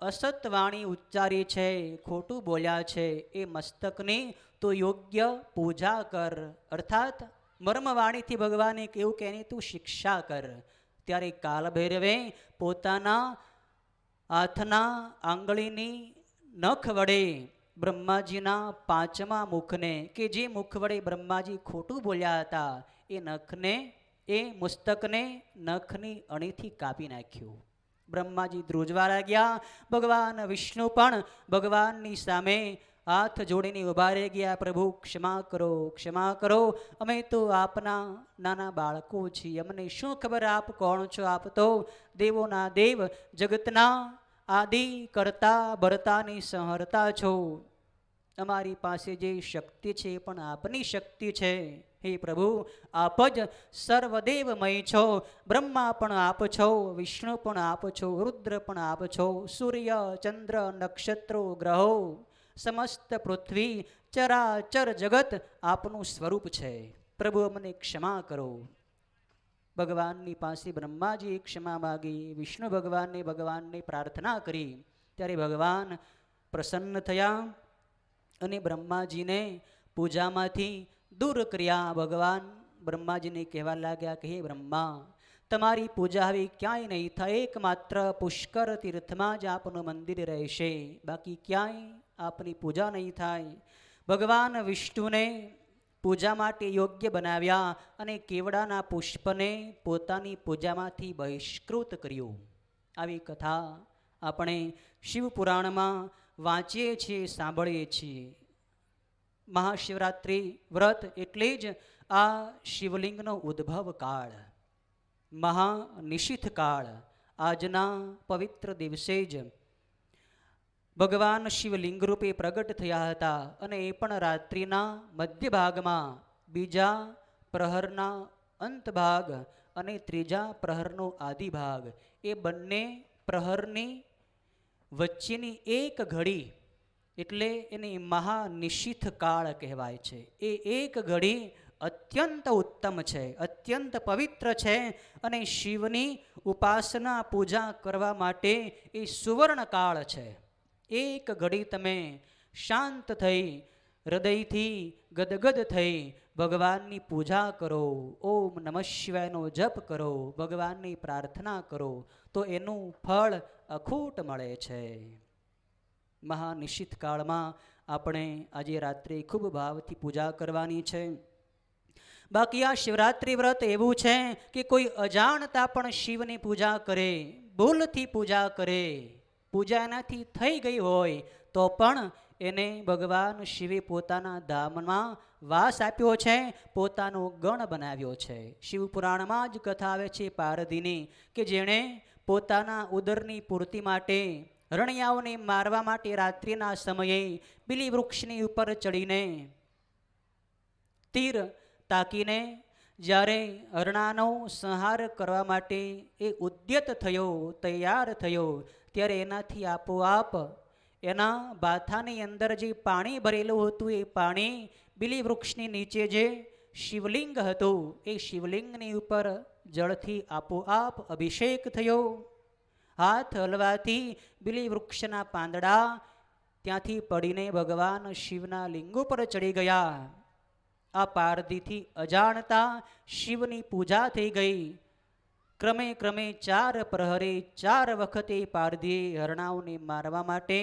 અસત વાણી ઉચ્ચારી છે, ખોટું બોલ્યા છે, એ મસ્તકની તો યોગ્ય પૂજા કર. અર્થાત મર્મવાણીથી ભગવાને કહ્યું કે એની તું શિક્ષા કર. ત્યારે કાલ ભૈરવે પોતાના હાથના આંગળીની નખ વડે બ્રહ્માજીના પાંચમા મુખને, કે જે મુખ વડે બ્રહ્માજી ખોટું બોલ્યા હતા, એ નખને, એ મસ્તકને નખની અણીથી કાપી નાખ્યું. બ્રહ્માજી ધ્રુજવા લાગ્યા. ભગવાન વિષ્ણુ પણ ભગવાનની સામે હાથ જોડીને ઊભા રહી ગયા. પ્રભુ ક્ષમા કરો, ક્ષમા કરો, અમે તો આપના નાના બાળકો છીએ, અમને શું ખબર આપ કોણ છો? આપ તો દેવોના દેવ, જગતના આદિ કરતા ભરતાની સંહરતા છો. અમારી પાસે જે શક્તિ છે એ પણ આપની શક્તિ છે. હે પ્રભુ, આપ જ સર્વદેવમય છો. બ્રહ્મા પણ આપ છો, વિષ્ણુ પણ આપ છો, રુદ્ર પણ આપ છો, સૂર્ય ચંદ્ર નક્ષત્રો ગ્રહો સમસ્ત પૃથ્વી ચરાચર જગત આપનું સ્વરૂપ છે. પ્રભુ અમને ક્ષમા કરો. ભગવાનની પાસે બ્રહ્માજીએ ક્ષમા માગી, વિષ્ણુ ભગવાનને પ્રાર્થના કરી. ત્યારે ભગવાન પ્રસન્ન થયા અને બ્રહ્માજીને પૂજામાંથી દૂર કર્યા. ભગવાન બ્રહ્માજીને કહેવા લાગ્યા કે હે બ્રહ્મા, તમારી પૂજા હવે ક્યાંય નહીં થાય, એકમાત્ર પુષ્કર તીર્થમાં જ આપનું મંદિર રહેશે, બાકી ક્યાંય આપની પૂજા નહીં થાય. ભગવાન વિષ્ણુને પૂજા માટે યોગ્ય બનાવ્યા અને કેવડાના પુષ્પને પોતાની પૂજામાંથી બહિષ્કૃત કર્યું. આવી કથા આપણે શિવપુરાણમાં વાંચીએ છીએ, સાંભળીએ છીએ. મહાશિવરાત્રિ વ્રત એટલે જ આ શિવલિંગનો ઉદ્ભવ કાળ, મહાનિશિથ કાળ. આજના પવિત્ર દિવસે જ ભગવાન શિવલિંગ રૂપે પ્રગટ થયા હતા અને એ પણ રાત્રિના મધ્ય ભાગમાં, બીજા પ્રહરના અંત ભાગ અને ત્રીજા પ્રહરનો આદિ ભાગ, એ બંને પ્રહરની વચ્ચેની એક ઘડી એટલે એની મહાનિશિથ કાળ કહેવાય છે. એ એક ઘડી અત્યંત ઉત્તમ છે, અત્યંત પવિત્ર છે અને શિવની ઉપાસના પૂજા કરવા માટે એ સુવર્ણ કાળ છે. એક ઘડી તમે શાંત થઈ, હૃદયથી ગદગદ થઈ ભગવાનની પૂજા કરો, ઓમ નમઃ શિવાયનો જપ કરો, ભગવાનની પ્રાર્થના કરો, તો એનું ફળ અખૂટ મળે છે. મહાનિશિત કાળમાં આપણે આજે રાત્રે ખૂબ ભાવથી પૂજા કરવાની છે. બાકી આ શિવરાત્રિ વ્રત એવું છે કે કોઈ અજાણતા પણ શિવની પૂજા કરે, ભૂલથી પૂજા કરે, પૂજા એનાથી થઈ ગઈ હોય તો પણ એને ભગવાન શિવે પોતાના ધામમાં વાસ આપ્યો છે, પોતાનો ગણ બનાવ્યો છે. શિવપુરાણમાં જ કથા આવે છે પારધીની, કે જેણે પોતાના ઉદરની પૂર્તિ માટે, રણિયાઓને મારવા માટે રાત્રિના સમયે બીલી વૃક્ષની ઉપર ચડીને તીર તાકીને જ્યારે હરણાનો સંહાર કરવા માટે એ ઉદ્યત થયો, તૈયાર થયો, ત્યારે એનાથી આપોઆપ એના બાથાની અંદર જે પાણી ભરેલું હતું એ પાણી બીલી વૃક્ષની નીચે જે શિવલિંગ હતું એ શિવલિંગની ઉપર જળથી આપોઆપ અભિષેક થયો. હાથ હલવાથી બીલી વૃક્ષના પાંદડા ત્યાંથી પડીને ભગવાન શિવના લિંગ ઉપર ચડી ગયા. આ પારધીથી અજાણતા શિવની પૂજા થઈ ગઈ. ક્રમે ક્રમે 4 પ્રહરે 4 વખતે પારધીએ હરણાઓને મારવા માટે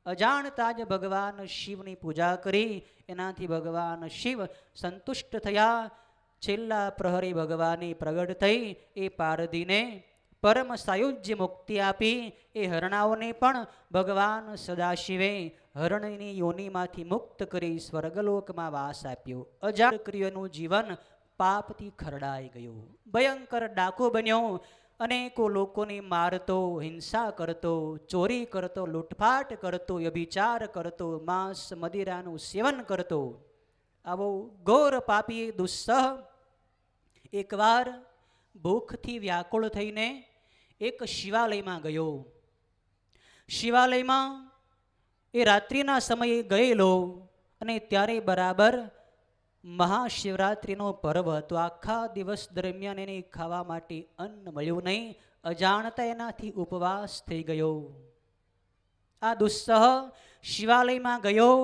અજાણતા જ ભગવાન શિવની પૂજા કરી. એનાથી ભગવાન શિવ સંતુષ્ટ થયા. છેલ્લા પ્રહરે ભગવાને પ્રગટ થઈ એ પારધીને પરમ સાયુજ્ય મુક્તિ આપી. એ હરણાઓને પણ ભગવાન સદાશિવે હરણની યોનિમાંથી મુક્ત કરી સ્વર્ગલોકમાં વાસ આપ્યો. અજાણ કર્યોનું જીવન પાપથી ખરડાઈ ગયું. ભયંકર ડાકુ બન્યો. અનેકો લોકોને મારતો, હિંસા કરતો, ચોરી કરતો, લૂંટફાટ કરતો, વ્યભિચાર કરતો, માંસ મદિરાનું સેવન કરતો. આવો ઘોર પાપી દુસ્સહ એકવાર ભૂખથી વ્યાકુળ થઈને એક શિવાલયમાં ગયો. શિવાલયમાં એ રાત્રિના સમયે ગયેલો અને ત્યારે બરાબર મહાશિવરાત્રિનો પર્વ હતો. આખા દિવસ દરમિયાન એને ખાવા માટે અન્ન મળ્યું નહીં. અજાણતા એનાથી ઉપવાસ થઈ ગયો. આ દુસ્સહ શિવાલયમાં ગયો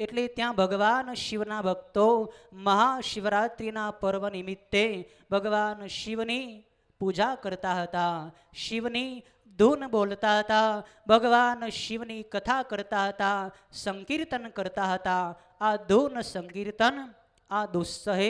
એટલે ત્યાં ભગવાન શિવના ભક્તો મહાશિવરાત્રિના પર્વ નિમિત્તે ભગવાન શિવની પૂજા કરતા હતા, શિવની ધૂન બોલતા હતા, ભગવાન શિવની કથા કરતા હતા, સંકીર્તન કરતા હતા. આ ધૂન સંકીર્તન આ દુસ્સહે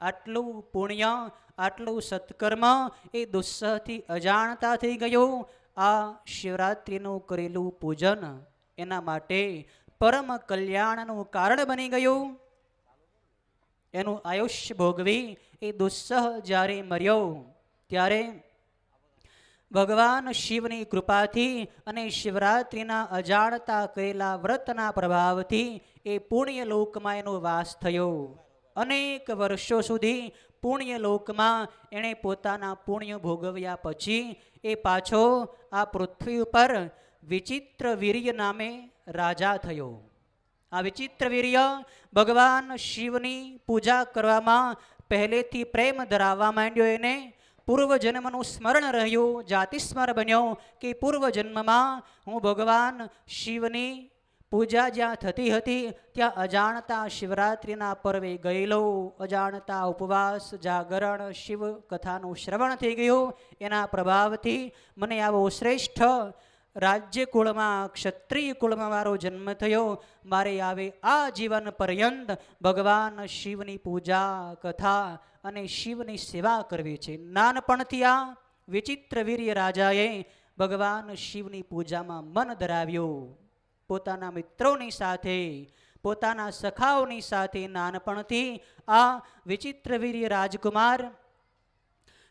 આટલું પુણ્ય, આટલું સત્કર્મ એ દુસ્સહથી અજાણતા થઈ ગયું. આ શિવરાત્રિનું કરેલું પૂજન એના માટે પરમ કલ્યાણનું કારણ બની ગયું. એનું આયુષ્ય ભોગવી એ દુસ્સહ જ્યારે મર્યો ત્યારે ભગવાન શિવની કૃપાથી અને શિવરાત્રિના અજાણતા કરેલા વ્રતના પ્રભાવથી એ પુણ્યલોકમાં એનો વાસ થયો. અનેક વર્ષો સુધી પુણ્યલોકમાં એણે પોતાના પુણ્ય ભોગવ્યા પછી એ પાછો આ પૃથ્વી ઉપર વિચિત્ર વીર્ય નામે રાજા થયો. આ વિચિત્ર વીર્ય ભગવાન શિવની પૂજા કરવામાં પહેલેથી પ્રેમ ધરાવવા માંડ્યો. એને પૂર્વજન્મનું સ્મરણ રહ્યું. જાતિસ્મર બન્યો કે પૂર્વજન્મમાં હું ભગવાન શિવની પૂજા જ્યાં થતી હતી ત્યાં અજાણતા શિવરાત્રિના પર્વે ગયેલો. અજાણતા ઉપવાસ, જાગરણ, શિવ કથાનું શ્રવણ થઈ ગયું. એના પ્રભાવથી મને આવો શ્રેષ્ઠ રાજ્ય કુળમાં, ક્ષત્રિય કુળમાં મારો જન્મ થયો. મારે આવે આ જીવન પર્યંત ભગવાન શિવની પૂજા, કથા અને શિવની સેવા કરવી છે. નાનપણથી આ વિચિત્ર વીર્ય રાજાએ ભગવાન શિવની પૂજામાં મન ધરાવ્યું. પોતાના મિત્રોની સાથે, પોતાના સખાઓની સાથે નાનપણથી આ વિચિત્ર વીર્ય રાજકુમાર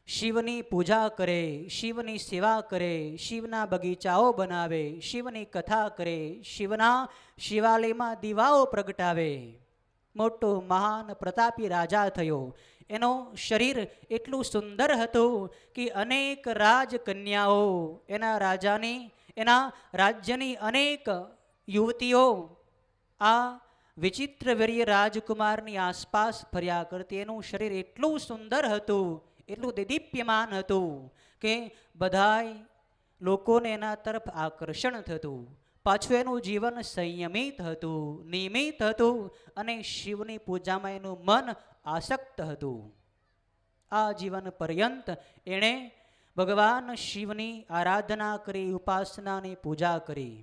શિવની પૂજા કરે, શિવની સેવા કરે, શિવના બગીચાઓ બનાવે, શિવની કથા કરે, શિવના શિવાલયમાં દીવાઓ પ્રગટાવે. મોટો મહાન પ્રતાપી રાજા થયો. એનું શરીર એટલું સુંદર હતું કે અનેક રાજકન્યાઓ, એના રાજ્યની અનેક યુવતીઓ આ વિચિત્ર વીર્ય રાજકુમારની આસપાસ ફર્યા કરતી. એનું શરીર એટલું સુંદર હતું, એટલું દીદીપ્યમાન હતું કે બધાય લોકોને એના તરફ આકર્ષણ થતું. પાછું એનું જીવન સંયમિત હતું, નિયમિત હતું અને શિવની પૂજામાં એનું મન આસક્ત હતું. આ જીવન પર્યંત એણે ભગવાન શિવની આરાધના કરી, ઉપાસનાની પૂજા કરી.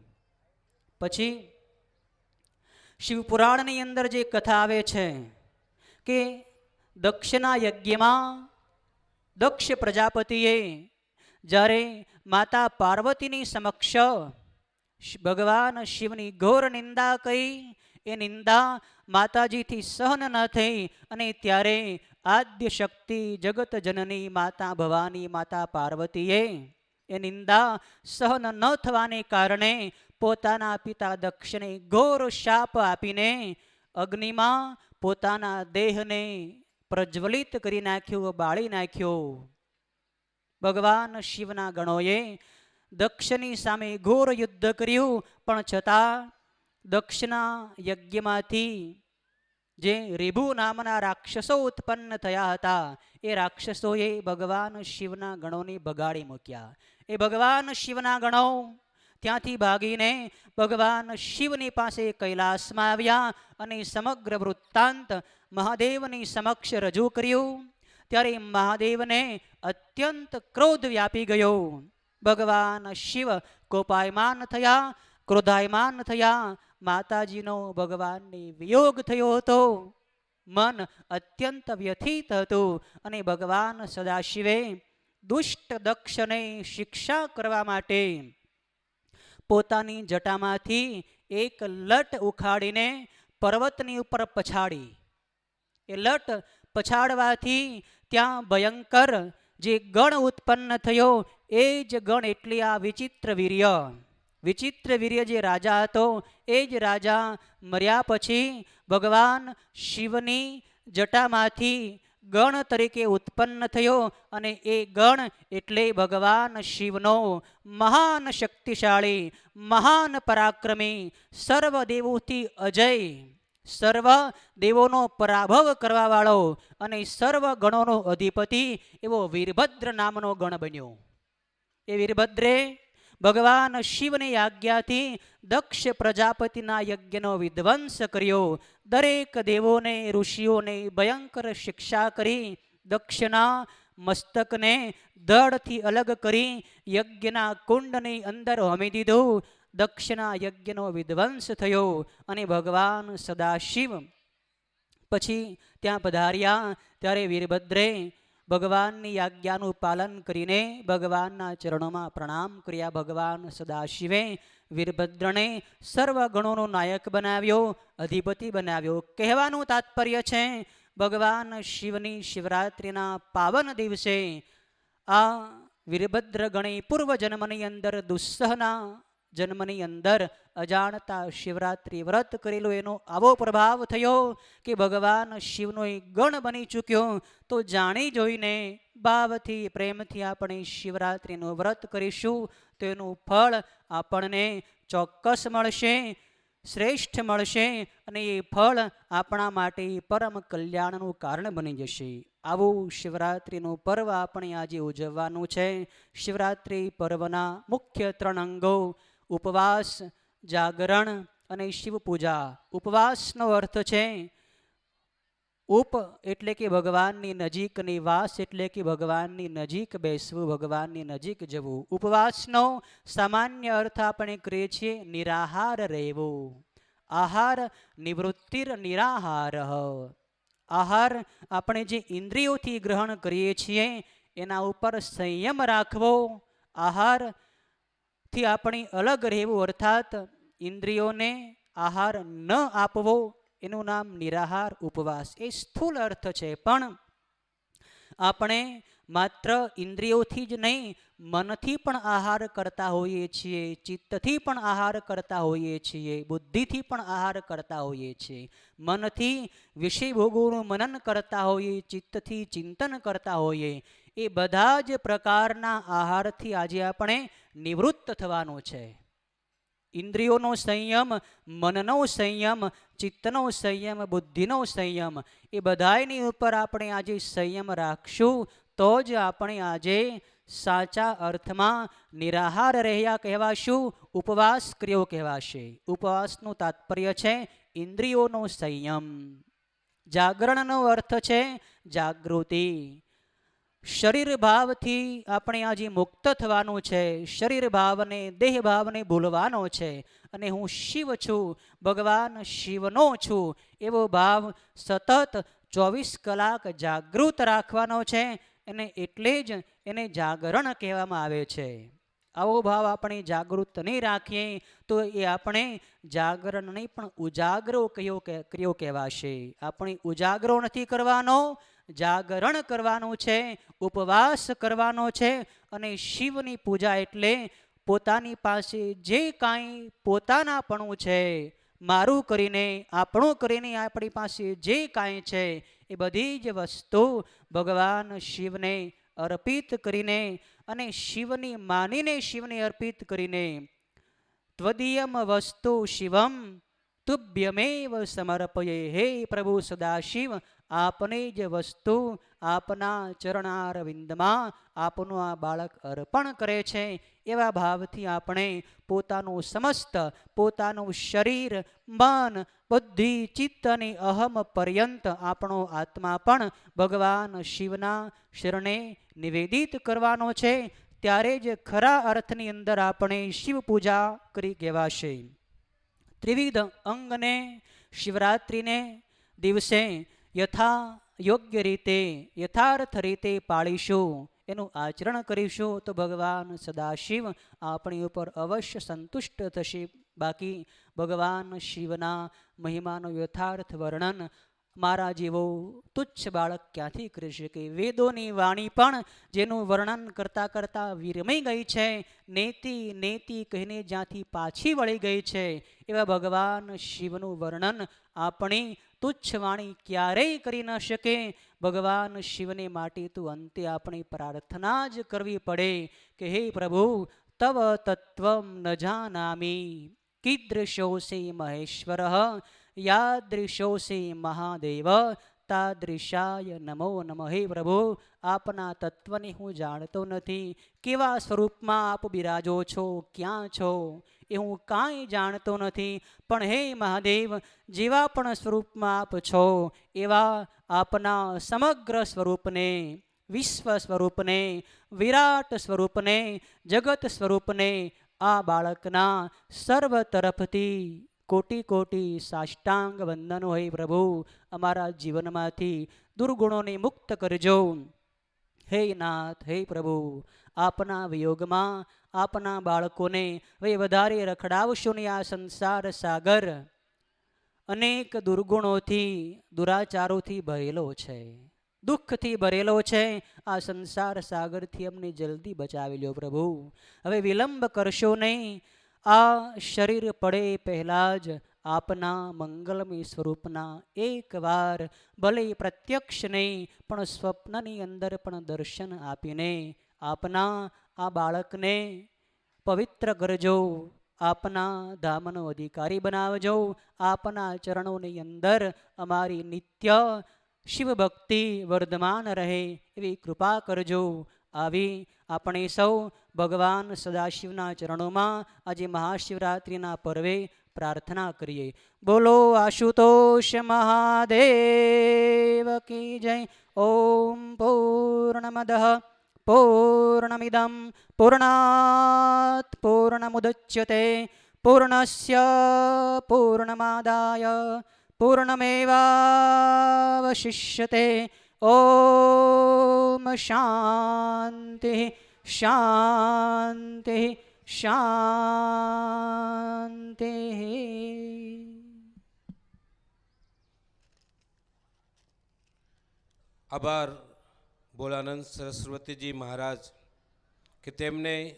પછી શિવપુરાણની અંદર જે કથા આવે છે કે દક્ષના યજ્ઞમાં દક્ષ પ્રજાપતિએ જ્યારે માતા પાર્વતીની સમક્ષ ભગવાન શિવની ઘોર નિંદા કરી, એ નિંદા માતાજીથી સહન ન થઈ અને ત્યારે આદ્ય શક્તિ જગત જનની માતા ભવાની, માતા પાર્વતીએ એ નિંદા સહન ન થવાને કારણે પોતાના પિતા દક્ષને ઘોર શાપ આપીને અગ્નિમાં પોતાના દેહને પ્રજ્વલિત કરી નાખ્યો, બાળી નાખ્યો. ભગવાન શિવના ગણોએ દક્ષની સામે ઘોર યુદ્ધ કર્યું, પણ છતાં દક્ષના યજ્ઞમાંથી જે રિભુ નામના રાક્ષસો ઉત્પન્ન થયા હતા એ રાક્ષસોએ ભગવાન શિવના ગણોને બગાડી મૂક્યા. એ ભગવાન શિવના ગણો ત્યાંથી ભાગીને ભગવાન શિવની પાસે કૈલાસમાં આવ્યા અને સમગ્ર વૃત્તાંત મહાદેવની સમક્ષ રજૂ કર્યું. ત્યારે મહાદેવને અત્યંત ક્રોધ વ્યાપી ગયો. ભગવાન શિવ કોપાયમાન થયા, ક્રોધાયમાન થયા. માતાજીનો ભગવાનને વિયોગ થયો હતો. મન અત્યંત વ્યથિત હતું અને ભગવાન સદાશિવે દુષ્ટ દક્ષને શિક્ષા કરવા માટે પોતાની જટામાંથી એક લટ ઉખાડીને પર્વતની ઉપર પછાડી. એ લટ પછાડવાથી ત્યાં ભયંકર જે ગણ ઉત્પન્ન થયો, એ જ ગણ એટલે આ વિચિત્ર વીર્ય. વિચિત્ર વીર્ય જે રાજા હતો એ જ રાજા મર્યા પછી ભગવાન શિવની જટામાંથી ગણ તરીકે ઉત્પન્ન થયો અને એ ગણ એટલે ભગવાન શિવનો મહાન શક્તિશાળી, મહાન પરાક્રમી, સર્વ દેવોથી અજય, સર્વ દેવોનો પરાભવ કરવા વાળો અને સર્વ ગણોનો અધિપતિ એવો વીરભદ્ર નામનો ગણ બન્યો. એ વીરભદ્રે ભગવાન શિવની આજ્ઞાથી દક્ષ પ્રજાપતિના યજ્ઞનો વિધ્વંસ કર્યો. દરેક દેવોને, ઋષિઓને ભયંકર શિક્ષા કરી દક્ષના મસ્તકને ધડથી અલગ કરી યજ્ઞના કુંડની અંદર હોમી દીધું. દક્ષના યજ્ઞનો વિધ્વંસ થયો અને ભગવાન સદાશિવ પછી ત્યાં પધાર્યા ત્યારે વીરભદ્રે ભગવાનની આજ્ઞાનું પાલન કરીને ભગવાનના ચરણોમાં પ્રણામ કર્યા. ભગવાન સદાશિવે વીરભદ્રને સર્વ ગણોનો નાયક બનાવ્યો, અધિપતિ બનાવ્યો. કહેવાનું તાત્પર્ય છે ભગવાન શિવની શિવરાત્રિના પાવન દિવસે આ વીરભદ્ર ગણે પૂર્વ જન્મની અંદર દુસ્સહના જન્મની અંદર અજાણતા શિવરાત્રિ વ્રત કરેલું, એનો આવો પ્રભાવ થયો કે ભગવાન શિવનો એ ગણ બની ચૂક્યો. તો જાણી જોઈને ભાવથી પ્રેમથી આપણે શિવરાત્રિનું વ્રત કરીશું તો એનું ફળ આપણને ચોક્કસ મળશે, શ્રેષ્ઠ મળશે અને એ ફળ આપણા માટે પરમ કલ્યાણનું કારણ બની જશે. આવું શિવરાત્રિનું પર્વ આપણે આજે ઉજવવાનું છે. શિવરાત્રિ પર્વના મુખ્ય 3 અંગો ઉપવાસ, જાગરણ અને શિવ પૂજા. ઉપવાસનો અર્થ છે ઉપ એટલે કે ભગવાનની નજીક, નિવાસ એટલે કે ભગવાનની નજીક બેસવું, ભગવાનની નજીક જવું. ઉપવાસનો સામાન્ય અર્થ આપણે કરીએ છીએ નિરાહાર રહેવું. આહાર નિવૃત્તિર નિરાહાર. આહાર આપણે જે ઇન્દ્રિયોથી ગ્રહણ કરીએ છીએ એના ઉપર સંયમ રાખવો, આહારથી આપણે અલગ રહેવું, અર્થાત ઇન્દ્રિયોને આહાર ન આપવો, એનું નામ નિરાહાર ઉપવાસ. એ સ્થૂલ અર્થ છે, પણ આપણે માત્ર ઇન્દ્રિયોથી જ નહીં, મનથી પણ આહાર કરતા હોઈએ છીએ, ચિત્તથી પણ આહાર કરતા હોઈએ છીએ, બુદ્ધિથી પણ આહાર કરતા હોઈએ છીએ. મનથી વિષય ભોગોનું મનન કરતા હોઈએ, ચિત્તથી ચિંતન કરતા હોઈએ. એ બધા જ પ્રકારના આહારથી આજે આપણે નિવૃત્ત થવાનું છે. ઇન્દ્રિયોનો સંયમ, મનનો સંયમ, ચિત્તનો સંયમ, બુદ્ધિનો સંયમ, એ બધાની ઉપર આપણે આજે સંયમ રાખશું તો જ આપણે આજે સાચા અર્થમાં નિરાહાર રહ્યા કહેવાશું, ઉપવાસ કર્યો કહેવાશે. ઉપવાસનું તાત્પર્ય છે ઇન્દ્રિયોનો સંયમ. જાગરણનો અર્થ છે જાગૃતિ. શરીર ભાવથી આપણે આજે મુક્ત થવાનું છે. શરીર ભાવને, દેહ ભાવને ભૂલવાનો છે અને હું શિવ છું, ભગવાન શિવનો છું એવો ભાવ સતત 24 કલાક જાગૃત રાખવાનો છે. અને એટલે જ એને જાગરણ કહેવામાં આવે છે. આવો ભાવ આપણે જાગૃત નહીં રાખીએ તો એ આપણે જાગરણ નહીં પણ ઉજાગરો કર્યો કહેવાશે. આપણે ઉજાગરો નથી કરવાનો, જાગરણ કરવાનું છે, ઉપવાસ કરવાનો છે. અને શિવની પૂજા એટલે પોતાની પાસે જે કાંઈ પોતાનાપણું છે, મારું કરીને, આપણું કરીને આપણી પાસે જે કાંઈ છે એ બધી જ વસ્તુ ભગવાન શિવને અર્પિત કરીને અને શિવની માનીને શિવને અર્પિત કરીને ત્વદીયમ વસ્તુ શિવમ તુભ્યમેવ સમર્પયે. હે પ્રભુ સદાશિવ, આપને જ વસ્તુ આપના ચરણારવિંદમાં આપનું આ બાળક અર્પણ કરે છે. એવા ભાવથી આપણે પોતાનું સમસ્ત, પોતાનું શરીર, મન, બુદ્ધિ, ચિત્ત અને અહમ પર્યંત આપણો આત્મા પણ ભગવાન શિવના શરણે નિવેદિત કરવાનો છે. ત્યારે જ ખરા અર્થની અંદર આપણે શિવ પૂજા કરી કહેવાશે. ત્રિવિધ અંગને શિવરાત્રિને દિવસે યોગ્ય રીતે, યથાર્થ રીતે પાળીશું, એનું આચરણ કરીશું તો ભગવાન સદાશિવ આપણી ઉપર અવશ્ય સંતુષ્ટ થશે. બાકી ભગવાન શિવના મહિમાનું યથાર્થ વર્ણન મારા જેવો તુચ્છ બાળક ક્યાંથી કરી શકે? વેદોની વાણી પણ જેનું વર્ણન કરતાં કરતાં વિરમાઈ ગઈ છે, નેતિ નેતિ કહીને જ્યાંથી પાછી વળી ગઈ છે, એવા ભગવાન શિવનું વર્ણન આપણી તુચ્છ વાણી ક્યારેય કરી ન શકે. ભગવાન શિવને માટે તો અંતે આપણી પ્રાર્થના જ કરવી પડે કે હે પ્રભુ, તવ તત્વમ ન જાનામી, કીદૃશોસી મહેશ્વર, યાદૃશોસી મહાદેવ, તાદૃશાય નમો નમઃ. હે પ્રભુ, આપના તત્વને હું જાણતો નથી, કેવા સ્વરૂપમાં આપ બિરાજો છો, ક્યાં છો એ હું કાંઈ જાણતો નથી. પણ હે મહાદેવ, જેવા પણ સ્વરૂપમાં આપ છો એવા આપના સમગ્ર સ્વરૂપને, વિશ્વ સ્વરૂપને, વિરાટ સ્વરૂપને, જગત સ્વરૂપને આ બાળકના સર્વ તરફથી કોટી કોટી સાષ્ટાંગ વંદન હોય પ્રભુ. અમારા જીવનમાંથી દુર્ગુણોને મુક્ત કરજો. હે નાથ, હે પ્રભુ, આપના વિયોગમાં આપના બાળકોને હવે વધારે રખડાવશો ને. આ સંસાર સાગર અનેક દુર્ગુણોથી દુરાચારોથી ભરેલો છે, દુઃખથી ભરેલો છે. આ સંસાર સાગરથી અમને જલ્દી બચાવી લ્યો પ્રભુ. હવે વિલંબ કરશો નહીં. આ શરીર પડે પહેલાં જ આપના મંગલમય સ્વરૂપના એકવાર ભલે પ્રત્યક્ષ નહીં પણ સ્વપ્નની અંદર પણ દર્શન આપીને આપના આ બાળકને પવિત્ર કરજો. આપના ધામનો અધિકારી બનાવજો. આપના ચરણોની અંદર અમારી નિત્ય શિવ ભક્તિ વર્ધમાન રહે એવી કૃપા કરજો. આવી આપણે સૌ ભગવાન સદાશિવના ચરણોમાં આજે મહાશિવરાત્રિના પર્વે પ્રાર્થના કરીએ. બોલો આશુતોષ મહાદેવ કી જય. ઓમ પૂર્ણમદ પૂર્ણમિદં પૂર્ણાત પૂર્ણમુદચ્યતે પૂર્ણસ્ય પૂર્ણમાદાય પૂર્ણમેવાવશિષ્યતે. ઓમ શાંતિ શાંતિ શાંતિ. આભાર ભોલાનંદ સરસ્વતીજી મહારાજ કે તેમને